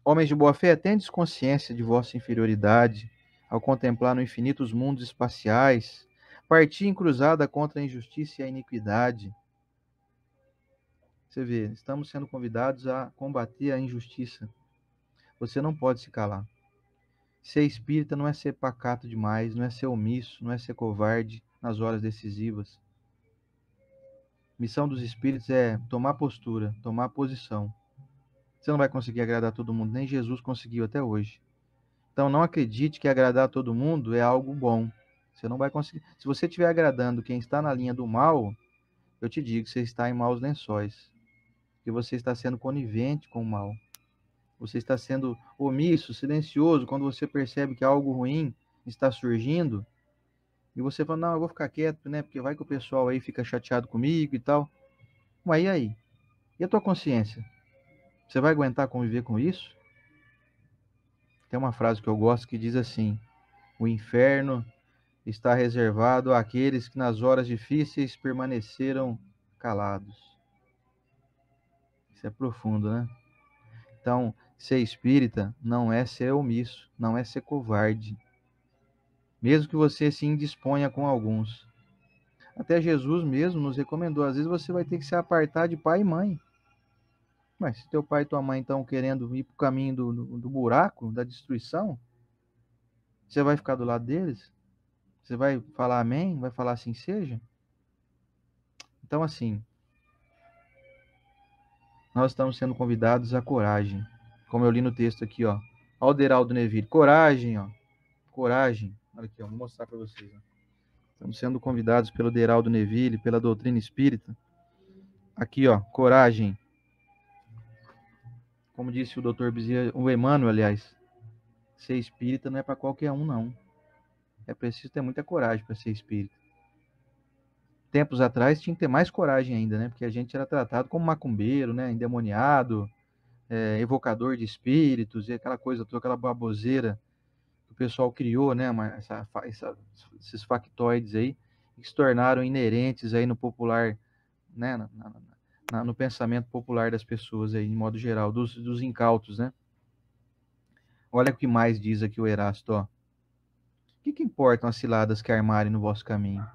Homens de boa fé, tendes consciência de vossa inferioridade ao contemplar no infinito os mundos espaciais, partir em cruzada contra a injustiça e a iniquidade. Você vê, estamos sendo convidados a combater a injustiça. Você não pode se calar. Ser espírita não é ser pacato demais, não é ser omisso, não é ser covarde nas horas decisivas. Missão dos espíritos é tomar postura, tomar posição. Você não vai conseguir agradar todo mundo, nem Jesus conseguiu até hoje. Então não acredite que agradar todo mundo é algo bom. Você não vai conseguir. Se você estiver agradando quem está na linha do mal, eu te digo que você está em maus lençóis. Que você está sendo conivente com o mal. Você está sendo omisso, silencioso, quando você percebe que algo ruim está surgindo, e você fala, não, eu vou ficar quieto, né? Porque vai que o pessoal aí fica chateado comigo e tal. Mas e aí? E a tua consciência? Você vai aguentar conviver com isso? Tem uma frase que eu gosto que diz assim: o inferno está reservado àqueles que nas horas difíceis permaneceram calados. Isso é profundo, né? Então, ser espírita não é ser omisso, não é ser covarde. Mesmo que você se indisponha com alguns. Até Jesus mesmo nos recomendou, às vezes você vai ter que se apartar de pai e mãe. Mas se teu pai e tua mãe estão querendo ir para o caminho do buraco, da destruição, você vai ficar do lado deles? Você vai falar amém? Vai falar assim seja? Então, assim, nós estamos sendo convidados à coragem. Como eu li no texto aqui, ó. Alderaldo Neville, coragem, ó. coragem. Olha aqui, ó, vou mostrar para vocês. Ó. Estamos sendo convidados pelo Deraldo Neville, pela doutrina espírita. Aqui, ó, coragem. Como disse o Dr. Bezerra, o Emmanuel, aliás, ser espírita não é para qualquer um, não. É preciso ter muita coragem para ser espírita. Tempos atrás tinha que ter mais coragem ainda, né? Porque a gente era tratado como macumbeiro, né? Endemoniado, evocador de espíritos, e aquela coisa toda, aquela baboseira que o pessoal criou, né? Esses factoides aí, que se tornaram inerentes aí no popular, né? No pensamento popular das pessoas aí, de modo geral, dos incautos, né? Olha o que mais diz aqui o Erasto, ó. O que importam as ciladas que armarem no vosso caminho?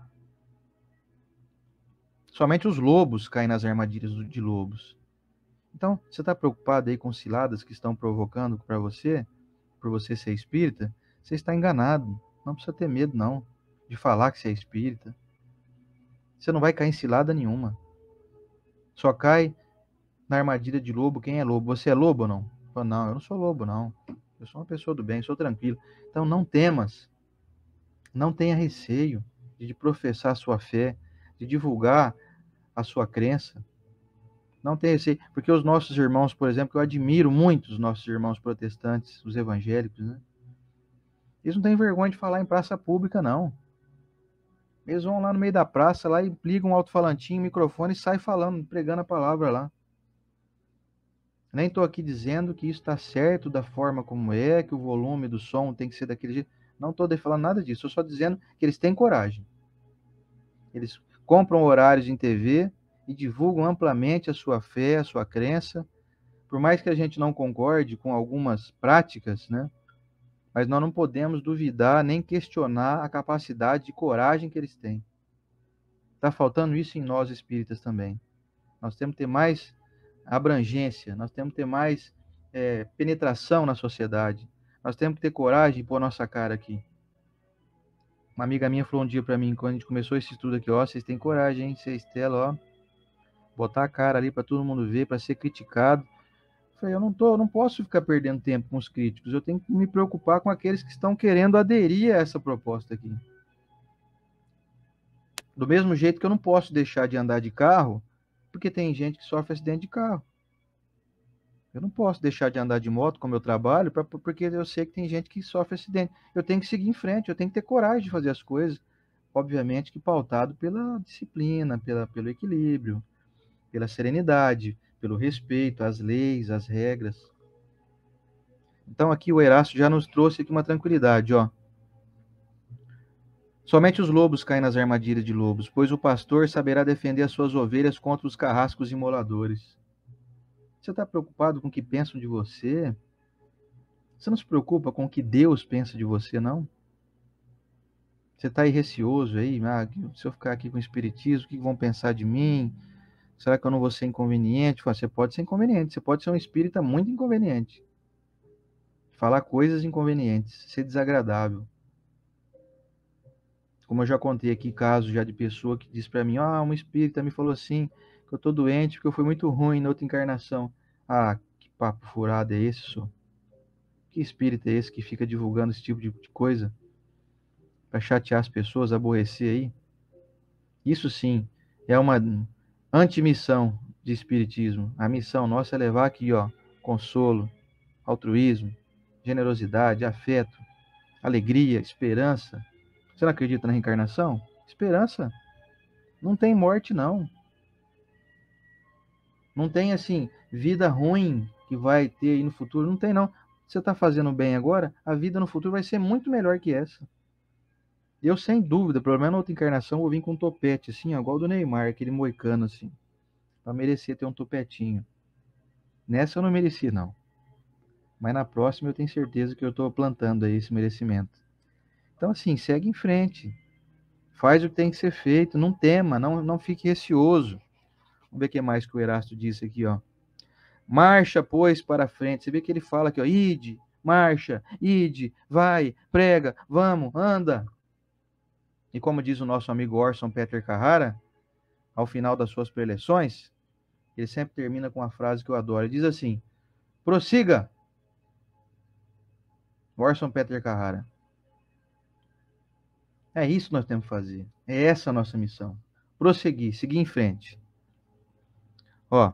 Somente os lobos caem nas armadilhas de lobos. Então, você está preocupado aí com ciladas que estão provocando para você, por você ser espírita? Você está enganado. Não precisa ter medo, não, de falar que você é espírita. Você não vai cair em cilada nenhuma. Só cai na armadilha de lobo quem é lobo. Você é lobo ou não? Não, eu não sou lobo, não. Eu sou uma pessoa do bem, sou tranquilo. Então, não temas. Não tenha receio de professar a sua fé, de divulgar a sua crença. Não tenha receio, porque os nossos irmãos, por exemplo, que eu admiro muito os nossos irmãos protestantes, os evangélicos, né? Eles não têm vergonha de falar em praça pública, não. Eles vão lá no meio da praça, lá e ligam um alto-falantinho, microfone e saem falando, pregando a palavra lá. Nem estou aqui dizendo que isso está certo da forma como é, que o volume do som tem que ser daquele jeito. Não estou falando nada disso, estou só dizendo que eles têm coragem. Eles compram horários em TV e divulgam amplamente a sua fé, a sua crença. Por mais que a gente não concorde com algumas práticas, né? Mas nós não podemos duvidar nem questionar a capacidade de coragem que eles têm. Está faltando isso em nós espíritas também. Nós temos que ter mais abrangência, nós temos que ter mais penetração na sociedade. Nós temos que ter coragem de pôr nossa cara aqui. Uma amiga minha falou um dia para mim, quando a gente começou esse estudo aqui, ó, vocês têm coragem, hein? Vocês, Estela, ó, botar a cara ali para todo mundo ver, para ser criticado. Eu falei, eu não posso ficar perdendo tempo com os críticos, eu tenho que me preocupar com aqueles que estão querendo aderir a essa proposta aqui. Do mesmo jeito que eu não posso deixar de andar de carro, porque tem gente que sofre acidente de carro. Eu não posso deixar de andar de moto como eu trabalho, porque eu sei que tem gente que sofre acidente. Eu tenho que seguir em frente, eu tenho que ter coragem de fazer as coisas, obviamente que pautado pela disciplina, pelo equilíbrio, pela serenidade, pelo respeito às leis, às regras. Então aqui o Erasto já nos trouxe aqui uma tranquilidade, ó. Somente os lobos caem nas armadilhas de lobos, pois o pastor saberá defender as suas ovelhas contra os carrascos imoladores. Você está preocupado com o que pensam de você? Você não se preocupa com o que Deus pensa de você, não? Você está aí receoso aí? Se eu ficar aqui com o espiritismo, o que vão pensar de mim? Será que eu não vou ser inconveniente? Você pode ser inconveniente, você pode ser um espírita muito inconveniente. Falar coisas inconvenientes, ser desagradável. Como eu já contei aqui casos já de pessoa que disse para mim, um espírita me falou assim, que eu tô doente porque eu fui muito ruim na outra encarnação. Que papo furado é esse, senhor? Que espírito é esse que fica divulgando esse tipo de coisa para chatear as pessoas, aborrecer aí? Isso sim é uma antimissão de espiritismo. A missão nossa é levar aqui, ó, consolo, altruísmo, generosidade, afeto, alegria, esperança. Você não acredita na reencarnação? Esperança. Não tem morte, não. Não tem, assim, vida ruim que vai ter aí no futuro. Não tem, não. Você está fazendo bem agora, a vida no futuro vai ser muito melhor que essa. Eu, sem dúvida, pelo menos na outra encarnação, vou vir com um topete, assim, ó, igual do Neymar, aquele moicano, assim, para merecer ter um topetinho. Nessa eu não mereci, não. Mas na próxima eu tenho certeza que eu estou plantando aí esse merecimento. Então, assim, segue em frente. Faz o que tem que ser feito. Não tema, não fique receoso. Vamos ver o que mais que o Erasto disse aqui, ó. Marcha, pois, para frente. Você vê que ele fala aqui, ó. Ide, marcha, ide, vai, prega, vamos, anda. E como diz o nosso amigo Orson Peter Carrara, ao final das suas preleções, ele sempre termina com uma frase que eu adoro. Ele diz assim, prossiga. Orson Peter Carrara. É isso que nós temos que fazer. É essa a nossa missão. Prosseguir, seguir em frente. Ó,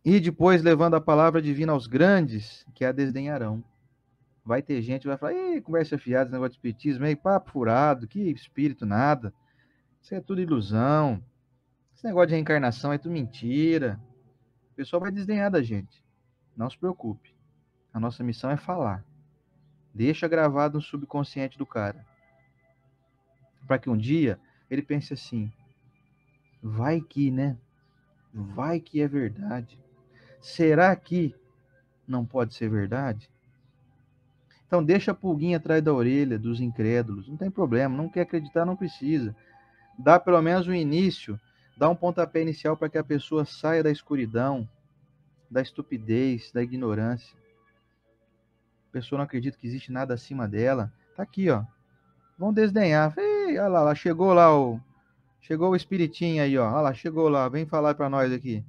e depois levando a palavra divina aos grandes, que a desdenharão. Vai ter gente que vai falar, ei, conversa fiada, esse negócio de espiritismo, aí, papo furado, que espírito nada. Isso é tudo ilusão. Esse negócio de reencarnação é tudo mentira. O pessoal vai desdenhar da gente. Não se preocupe. A nossa missão é falar. Deixa gravado no subconsciente do cara. Para que um dia ele pense assim: vai que, né? Vai que é verdade. Será que não pode ser verdade? Então deixa a pulguinha atrás da orelha dos incrédulos. Não tem problema. Não quer acreditar, não precisa. Dá pelo menos um início. Dá um pontapé inicial para que a pessoa saia da escuridão, da estupidez, da ignorância. A pessoa não acredita que existe nada acima dela. Tá aqui, ó. Vão desdenhar. Ei, olha lá, chegou o espiritinho aí, ó. Olha lá, chegou lá. Vem falar para nós aqui.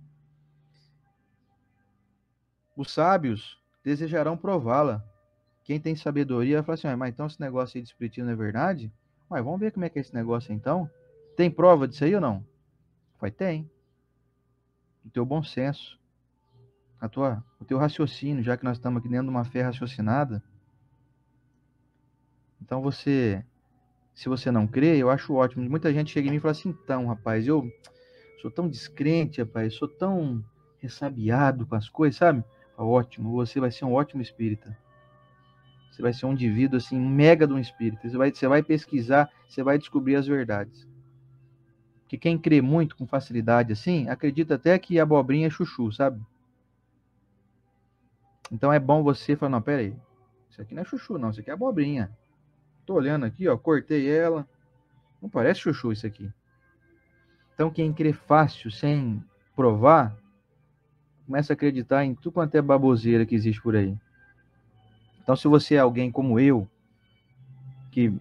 Os sábios desejarão prová-la. Quem tem sabedoria vai falar assim, mas então esse negócio aí de espiritismo não é verdade? Mas vamos ver como é que é esse negócio aí, então. Tem prova disso aí ou não? Vai, tem. O teu bom senso, o teu raciocínio, já que nós estamos aqui dentro de uma fé raciocinada. Então se você não crê, eu acho ótimo. Muita gente chega em mim e fala assim, então, rapaz, eu sou tão descrente, rapaz, sou tão ressabiado com as coisas, sabe? Ótimo, você vai ser um ótimo espírita. Você vai ser um indivíduo, assim, mega de um espírita. Você vai pesquisar, você vai descobrir as verdades. Porque quem crê muito com facilidade, assim, acredita até que a abobrinha é chuchu, sabe? Então é bom você falar, não, pera aí, isso aqui não é chuchu, não, isso aqui é abobrinha. Tô olhando aqui, ó, cortei ela, não parece chuchu isso aqui. Então quem crê fácil, sem provar, começa a acreditar em tudo quanto é baboseira que existe por aí. Então se você é alguém como eu, que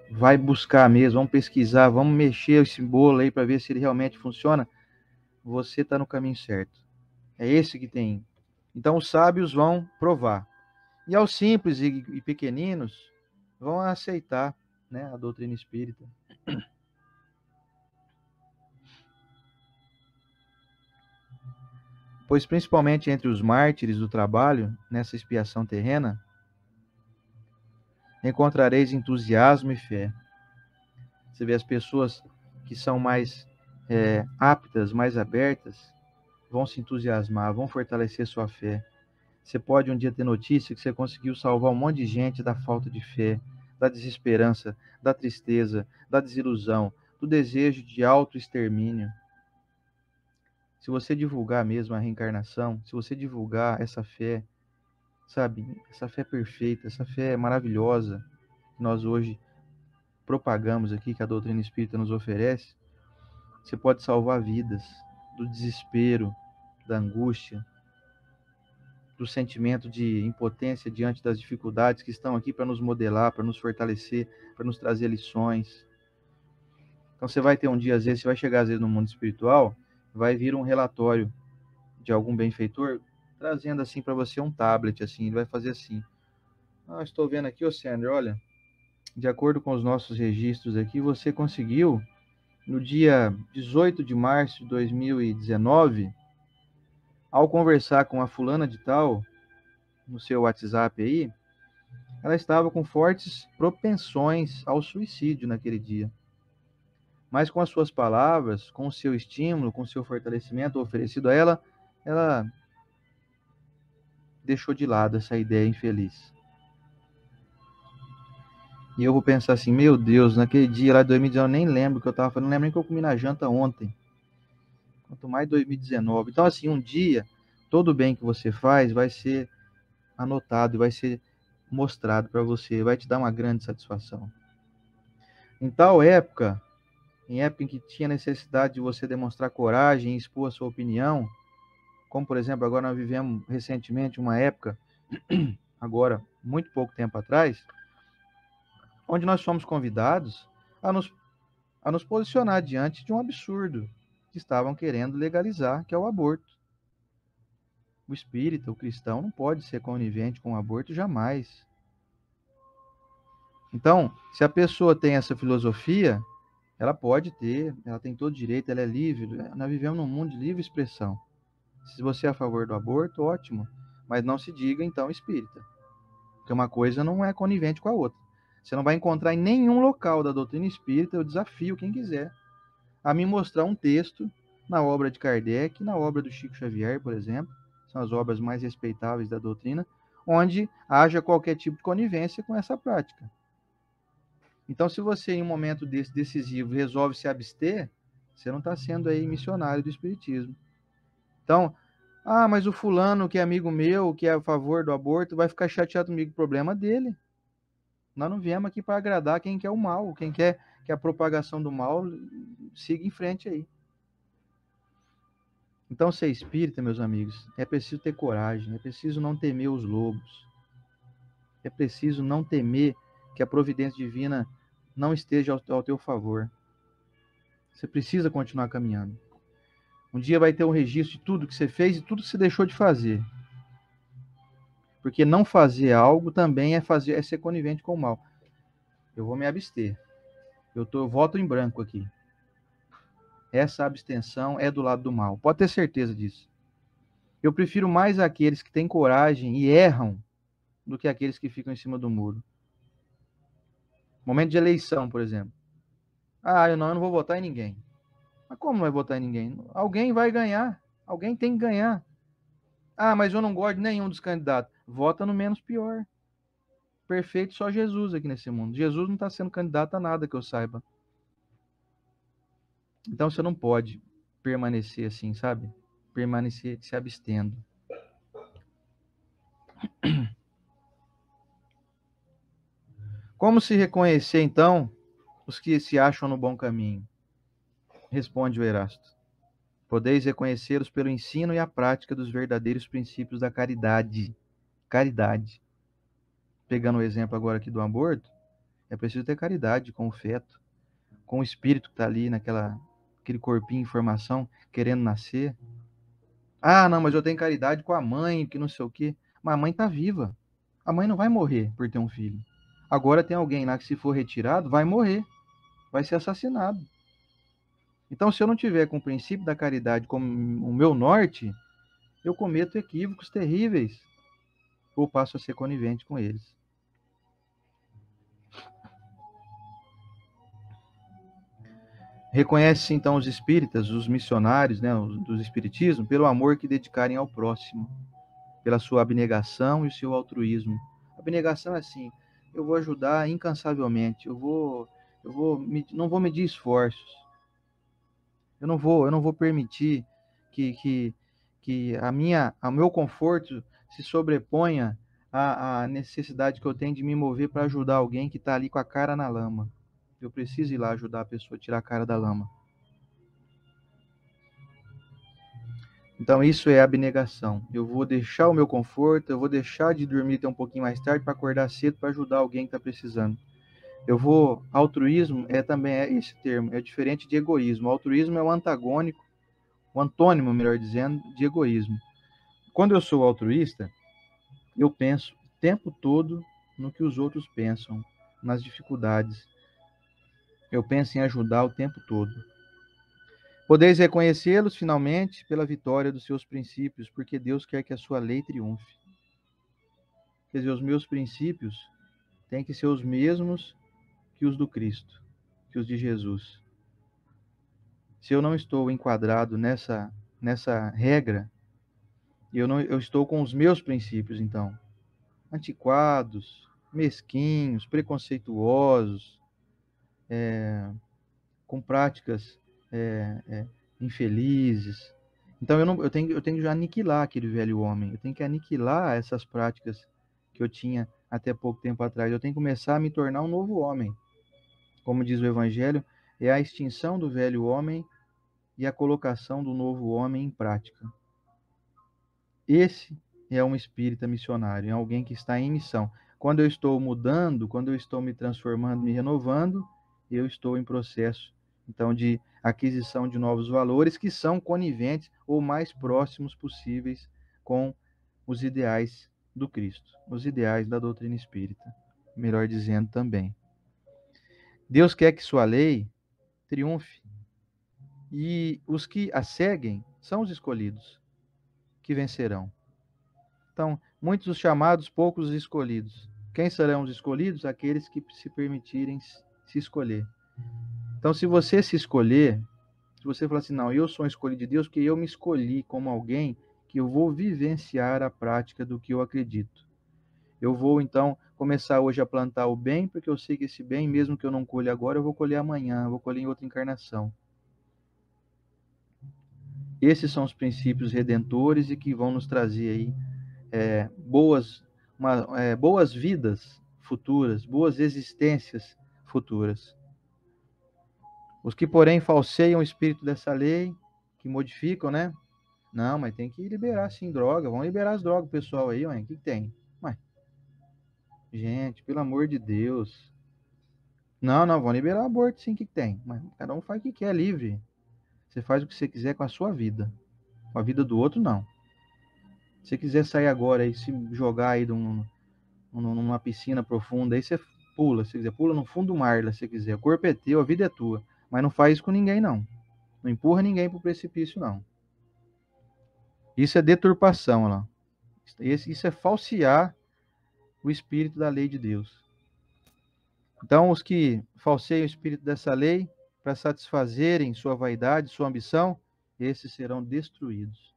vai buscar mesmo, vamos pesquisar, vamos mexer esse bolo aí para ver se ele realmente funciona, você está no caminho certo. É esse que tem. Então os sábios vão provar. E aos simples e pequeninos vão aceitar, né, a doutrina espírita. Pois principalmente entre os mártires do trabalho, nessa expiação terrena, encontrareis entusiasmo e fé. Você vê as pessoas que são mais aptas, mais abertas, vão se entusiasmar, vão fortalecer sua fé. Você pode um dia ter notícia que você conseguiu salvar um monte de gente da falta de fé, da desesperança, da tristeza, da desilusão, do desejo de autoextermínio. Se você divulgar mesmo a reencarnação, se você divulgar essa fé, sabe, essa fé perfeita, essa fé maravilhosa que nós hoje propagamos aqui, que a doutrina espírita nos oferece, você pode salvar vidas do desespero, da angústia, do sentimento de impotência diante das dificuldades que estão aqui para nos modelar, para nos fortalecer, para nos trazer lições. Então você vai ter um dia, às vezes, você vai chegar às vezes no mundo espiritual, vai vir um relatório de algum benfeitor trazendo assim para você um tablet, assim, ele vai fazer assim: "Ah, estou vendo aqui, ô Sandro, olha, de acordo com os nossos registros aqui, você conseguiu no dia 18 de março de 2019, ao conversar com a fulana de tal no seu WhatsApp aí, ela estava com fortes propensões ao suicídio naquele dia. Mas com as suas palavras, com o seu estímulo, com o seu fortalecimento oferecido a ela, ela deixou de lado essa ideia infeliz. E eu vou pensar assim, meu Deus, naquele dia lá de 2019, eu nem lembro o que eu estava falando, não lembro nem que eu comi na janta ontem. Quanto mais 2019. Então, assim, um dia, todo o bem que você faz vai ser anotado e vai ser mostrado para você, vai te dar uma grande satisfação. Em tal época, em época em que tinha necessidade de você demonstrar coragem e expor a sua opinião, como por exemplo, agora nós vivemos recentemente uma época, agora, muito pouco tempo atrás, onde nós fomos convidados a nos, a nos posicionar diante de um absurdo que estavam querendo legalizar, que é o aborto. O espírita, o cristão, não pode ser conivente com o aborto jamais. Então, se a pessoa tem essa filosofia, ela pode ter, ela tem todo direito, ela é livre. Nós vivemos num mundo de livre expressão. Se você é a favor do aborto, ótimo. Mas não se diga, então, espírita. Porque uma coisa não é conivente com a outra. Você não vai encontrar em nenhum local da doutrina espírita, eu desafio quem quiser, a me mostrar um texto na obra de Kardec, na obra do Chico Xavier, por exemplo, são as obras mais respeitáveis da doutrina, onde haja qualquer tipo de conivência com essa prática. Então, se você, em um momento desse decisivo, resolve se abster, você não está sendo aí missionário do Espiritismo. Então, mas o fulano que é amigo meu, que é a favor do aborto, vai ficar chateado comigo. Problema dele. Nós não viemos aqui para agradar quem quer o mal, quem quer que a propagação do mal siga em frente aí. Então, ser espírita, meus amigos, é preciso ter coragem, é preciso não temer os lobos, é preciso não temer que a providência divina não esteja ao teu favor. Você precisa continuar caminhando. Um dia vai ter um registro de tudo que você fez e tudo que você deixou de fazer. Porque não fazer algo também é ser conivente com o mal. Eu vou me abster. Eu voto em branco aqui. Essa abstenção é do lado do mal. Pode ter certeza disso. Eu prefiro mais aqueles que têm coragem e erram do que aqueles que ficam em cima do muro. Momento de eleição, por exemplo. Eu não vou votar em ninguém. Mas como não vai votar em ninguém? Alguém vai ganhar. Alguém tem que ganhar. Mas eu não gosto de nenhum dos candidatos. Vota no menos pior. Perfeito só Jesus aqui nesse mundo. Jesus não está sendo candidato a nada que eu saiba. Então você não pode permanecer assim, sabe? Permanecer se abstendo. Como se reconhecer, então, os que se acham no bom caminho? Responde o Erasto. Podeis reconhecê-los pelo ensino e a prática dos verdadeiros princípios da caridade. Caridade. Pegando o exemplo agora aqui do aborto, é preciso ter caridade com o feto, com o espírito que está ali aquele corpinho em formação, querendo nascer. Não, mas eu tenho caridade com a mãe, que não sei o quê. Mas a mãe está viva. A mãe não vai morrer por ter um filho. Agora tem alguém lá que, se for retirado, vai morrer, vai ser assassinado. Então, se eu não tiver com o princípio da caridade como o meu norte, eu cometo equívocos terríveis ou passo a ser conivente com eles. Reconhece-se então os espíritas, os missionários, né, do espiritismo, pelo amor que dedicarem ao próximo, pela sua abnegação e o seu altruísmo. Abnegação é assim: eu vou ajudar incansavelmente, não vou medir esforços, eu não vou permitir que o meu conforto se sobreponha à necessidade que eu tenho de me mover para ajudar alguém que está ali com a cara na lama. Eu preciso ir lá ajudar a pessoa a tirar a cara da lama. Então, isso é abnegação. Eu vou deixar o meu conforto, eu vou deixar de dormir até um pouquinho mais tarde para acordar cedo para ajudar alguém que está precisando. Altruísmo também é esse termo, é diferente de egoísmo. O altruísmo é o antagônico, o antônimo, melhor dizendo, de egoísmo. Quando eu sou altruísta, eu penso o tempo todo no que os outros pensam, nas dificuldades. Eu penso em ajudar o tempo todo. Podeis reconhecê-los, finalmente, pela vitória dos seus princípios, porque Deus quer que a sua lei triunfe. Quer dizer, os meus princípios têm que ser os mesmos que os do Cristo, que os de Jesus. Se eu não estou enquadrado nessa regra, eu estou com os meus princípios, então, antiquados, mesquinhos, preconceituosos, com práticas infelizes. Então eu tenho que já aniquilar aquele velho homem, eu tenho que aniquilar essas práticas que eu tinha até pouco tempo atrás. Eu tenho que começar a me tornar um novo homem. Como diz o Evangelho, é a extinção do velho homem e a colocação do novo homem em prática. Esse é um espírita missionário, é alguém que está em missão. Quando eu estou mudando, quando eu estou me transformando, me renovando, eu estou em processo, então, de aquisição de novos valores que são coniventes ou mais próximos possíveis com os ideais do Cristo, os ideais da doutrina espírita, melhor dizendo também. Deus quer que sua lei triunfe. E os que a seguem são os escolhidos, que vencerão. Então, muitos os chamados, poucos os escolhidos. Quem serão os escolhidos? Aqueles que se permitirem se escolher. Então, se você se escolher, se você falar assim, não, eu sou um escolhido de Deus, porque eu me escolhi como alguém que eu vou vivenciar a prática do que eu acredito. Eu vou, então, começar hoje a plantar o bem, porque eu sei que esse bem, mesmo que eu não colhe agora, eu vou colher amanhã, eu vou colher em outra encarnação. Esses são os princípios redentores e que vão nos trazer aí boas vidas futuras, boas existências futuras. Os que, porém, falseiam o espírito dessa lei, que modificam, né? Não, mas tem que liberar sim droga. Vamos liberar as drogas, pessoal aí, ué. O que tem? Ué, gente, pelo amor de Deus. Não, vamos liberar o aborto sim, o que tem? Mas cada um faz o que quer, livre. Você faz o que você quiser com a sua vida. Com a vida do outro, não. Se você quiser sair agora e se jogar aí numa piscina profunda, aí você pula, se quiser, pula no fundo do mar, se você quiser. O corpo é teu, a vida é tua. Mas não faz isso com ninguém, não. Não empurra ninguém pro precipício, não. Isso é deturpação, lá. Isso é falsear o espírito da lei de Deus. Então, os que falseiam o espírito dessa lei para satisfazerem sua vaidade, sua ambição, esses serão destruídos.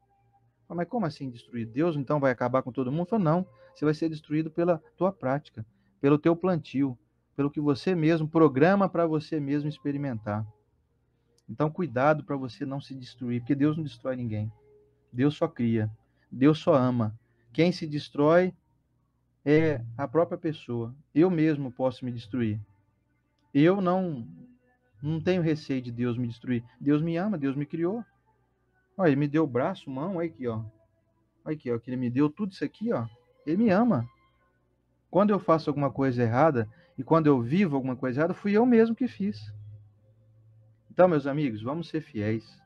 Mas como assim destruído? Deus então vai acabar com todo mundo? Fala, não, você vai ser destruído pela tua prática, pelo teu plantio, pelo que você mesmo programa para você mesmo experimentar. Então, cuidado para você não se destruir, porque Deus não destrói ninguém. Deus só cria. Deus só ama. Quem se destrói é a própria pessoa. Eu mesmo posso me destruir. Eu não tenho receio de Deus me destruir. Deus me ama, Deus me criou. Olha, ele me deu braço, mão, olha aqui, ó. Olha aqui, ó, que ele me deu tudo isso aqui, ó. Ele me ama. Quando eu faço alguma coisa errada e quando eu vivo alguma coisa errada, fui eu mesmo que fiz. Então, meus amigos, vamos ser fiéis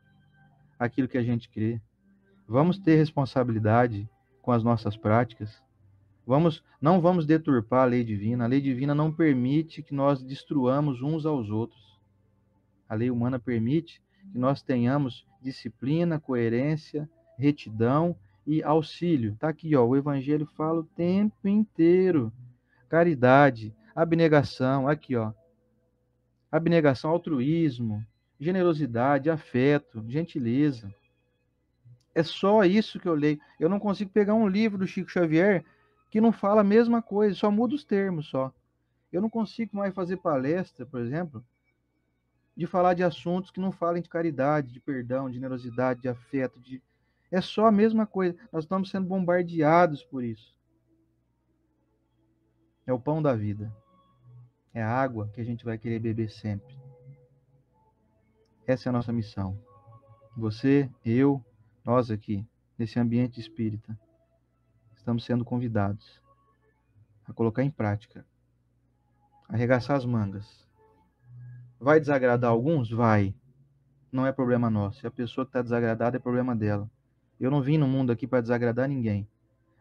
àquilo que a gente crê. Vamos ter responsabilidade com as nossas práticas. Não vamos deturpar a lei divina. A lei divina não permite que nós destruamos uns aos outros. A lei humana permite que nós tenhamos disciplina, coerência, retidão e auxílio. Está aqui, ó, o Evangelho fala o tempo inteiro. Caridade, abnegação, aqui, ó. Abnegação, altruísmo, generosidade, afeto, gentileza. É só isso que eu leio. Eu não consigo pegar um livro do Chico Xavier que não fala a mesma coisa, só muda os termos só. Eu não consigo mais fazer palestra, por exemplo, de falar de assuntos que não falem de caridade, de perdão, de generosidade, de afeto, é só a mesma coisa. Nós estamos sendo bombardeados por isso. É o pão da vida. É a água que a gente vai querer beber sempre. Essa é a nossa missão. Você, eu, nós aqui, nesse ambiente espírita, estamos sendo convidados a colocar em prática, arregaçar as mangas. Vai desagradar alguns? Vai. Não é problema nosso. Se a pessoa que está desagradada é problema dela. Eu não vim no mundo aqui para desagradar ninguém.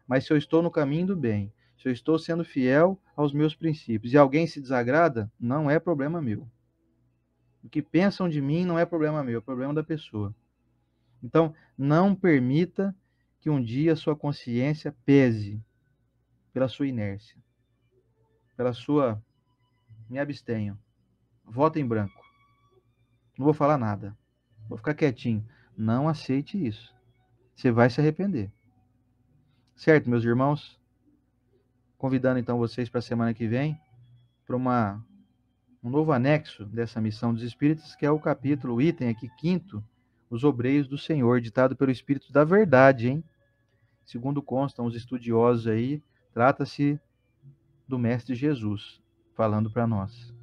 Mas se eu estou no caminho do bem, se eu estou sendo fiel aos meus princípios e alguém se desagrada, não é problema meu. O que pensam de mim não é problema meu, é problema da pessoa. Então, não permita que um dia sua consciência pese pela sua inércia, pela sua. Me abstenho. Voto em branco. Não vou falar nada. Vou ficar quietinho. Não aceite isso. Você vai se arrepender. Certo, meus irmãos? Convidando então vocês para a semana que vem para um novo anexo dessa missão dos Espíritos, que é o capítulo, o item aqui, quinto, os obreiros do Senhor, ditado pelo Espírito da Verdade, hein? Segundo constam os estudiosos aí, trata-se do Mestre Jesus, falando para nós.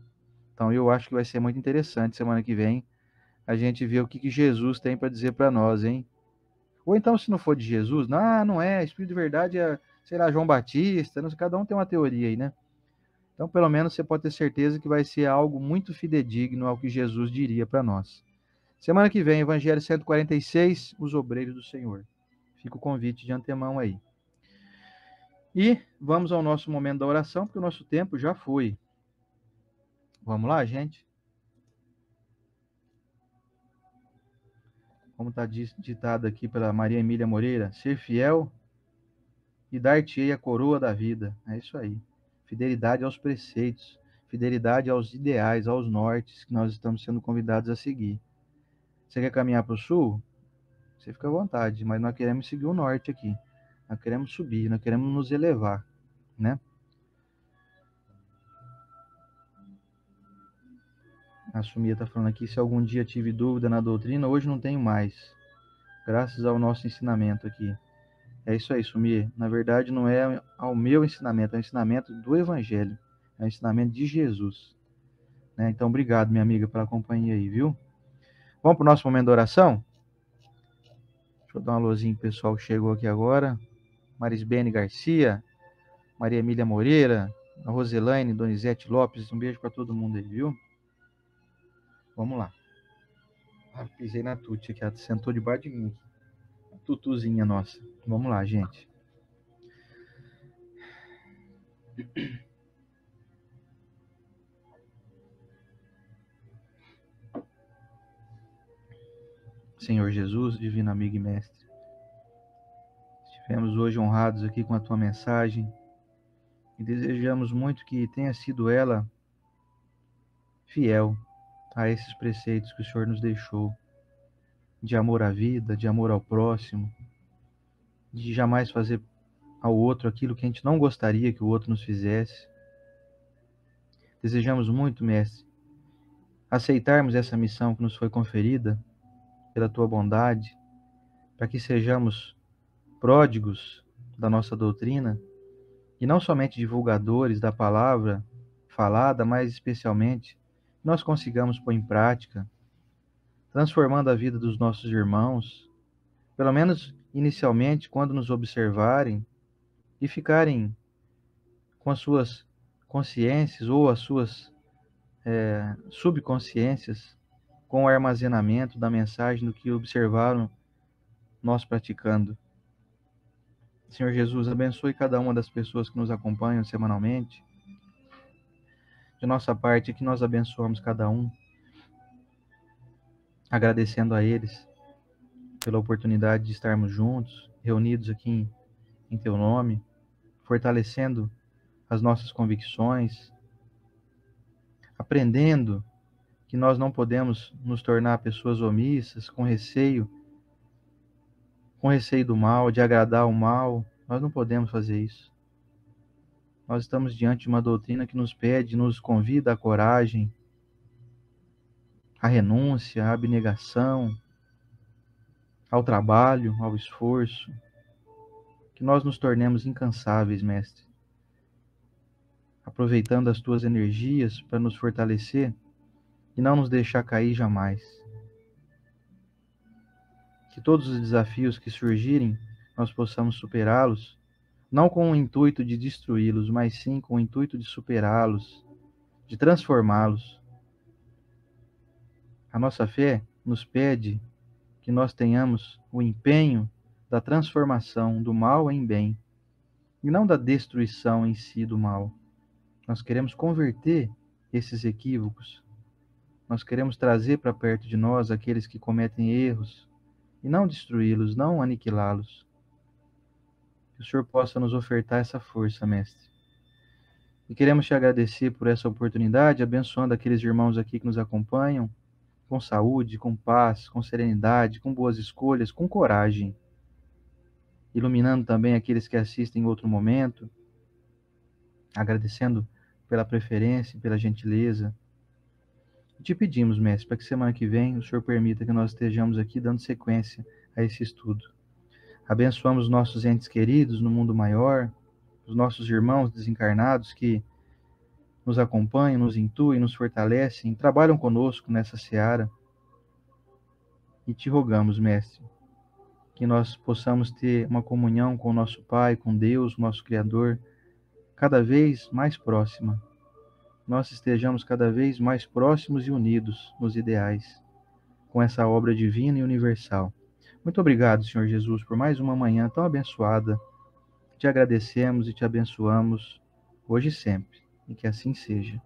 Então eu acho que vai ser muito interessante semana que vem a gente ver o que Jesus tem para dizer para nós, hein? Ou então, se não for de Jesus, não é, Espírito de Verdade é, sei lá, João Batista, não sei, cada um tem uma teoria aí, né? Então, pelo menos você pode ter certeza que vai ser algo muito fidedigno ao que Jesus diria para nós. Semana que vem, Evangelho 146, os obreiros do Senhor. Fica o convite de antemão aí. E vamos ao nosso momento da oração, porque o nosso tempo já foi. Vamos lá, gente? Como está ditado aqui pela Maria Emília Moreira, ser fiel e dar-te-ei a coroa da vida. É isso aí. Fidelidade aos preceitos, fidelidade aos ideais, aos nortes que nós estamos sendo convidados a seguir. Você quer caminhar para o sul? Você fica à vontade, mas nós queremos seguir o norte aqui. Nós queremos subir, nós queremos nos elevar, né? A Sumia está falando aqui, se algum dia tive dúvida na doutrina, hoje não tenho mais. Graças ao nosso ensinamento aqui. É isso aí, Sumir. Na verdade, não é ao meu ensinamento, é o ensinamento do Evangelho. É o ensinamento de Jesus. Né? Então, obrigado, minha amiga, pela companhia aí, viu? Vamos para o nosso momento da oração? Deixa eu dar uma luzinha pro pessoal que chegou aqui agora. Marisbene Garcia, Maria Emília Moreira, a Roselaine, Donizete Lopes. Um beijo para todo mundo aí, viu? Vamos lá. Ah, pisei na Tuti aqui, ela sentou debaixo de mim. A tutuzinha nossa. Vamos lá, gente. Senhor Jesus, divino amigo e mestre, estivemos hoje honrados aqui com a tua mensagem e desejamos muito que tenha sido ela fiel a esses preceitos que o Senhor nos deixou, de amor à vida, de amor ao próximo, de jamais fazer ao outro aquilo que a gente não gostaria que o outro nos fizesse. Desejamos muito, mestre, aceitarmos essa missão que nos foi conferida pela tua bondade, para que sejamos pródigos da nossa doutrina e não somente divulgadores da palavra falada, mas especialmente nós consigamos pôr em prática, transformando a vida dos nossos irmãos, pelo menos inicialmente, quando nos observarem e ficarem com as suas consciências ou as suas subconsciências com o armazenamento da mensagem do que observaram nós praticando. Senhor Jesus, abençoe cada uma das pessoas que nos acompanham semanalmente. De nossa parte, que nós abençoamos cada um, agradecendo a eles pela oportunidade de estarmos juntos, reunidos aqui em teu nome, fortalecendo as nossas convicções, aprendendo que nós não podemos nos tornar pessoas omissas, com receio do mal, de agradar o mal. Nós não podemos fazer isso. Nós estamos diante de uma doutrina que nos pede, nos convida à coragem, à renúncia, à abnegação, ao trabalho, ao esforço. Que nós nos tornemos incansáveis, mestre, aproveitando as tuas energias para nos fortalecer e não nos deixar cair jamais. Que todos os desafios que surgirem, nós possamos superá-los, não com o intuito de destruí-los, mas sim com o intuito de superá-los, de transformá-los. A nossa fé nos pede que nós tenhamos o empenho da transformação do mal em bem, e não da destruição em si do mal. Nós queremos converter esses equívocos. Nós queremos trazer para perto de nós aqueles que cometem erros e não destruí-los, não aniquilá-los. Que o Senhor possa nos ofertar essa força, mestre. E queremos te agradecer por essa oportunidade, abençoando aqueles irmãos aqui que nos acompanham, com saúde, com paz, com serenidade, com boas escolhas, com coragem. Iluminando também aqueles que assistem em outro momento, agradecendo pela preferência, pela gentileza. E te pedimos, mestre, para que semana que vem o Senhor permita que nós estejamos aqui dando sequência a esse estudo. Abençoamos nossos entes queridos no mundo maior, os nossos irmãos desencarnados que nos acompanham, nos intuem, nos fortalecem, trabalham conosco nessa seara. E te rogamos, mestre, que nós possamos ter uma comunhão com o nosso Pai, com Deus, nosso Criador, cada vez mais próxima. Nós estejamos cada vez mais próximos e unidos nos ideais, com essa obra divina e universal. Muito obrigado, Senhor Jesus, por mais uma manhã tão abençoada. Te agradecemos e te abençoamos hoje e sempre, e que assim seja.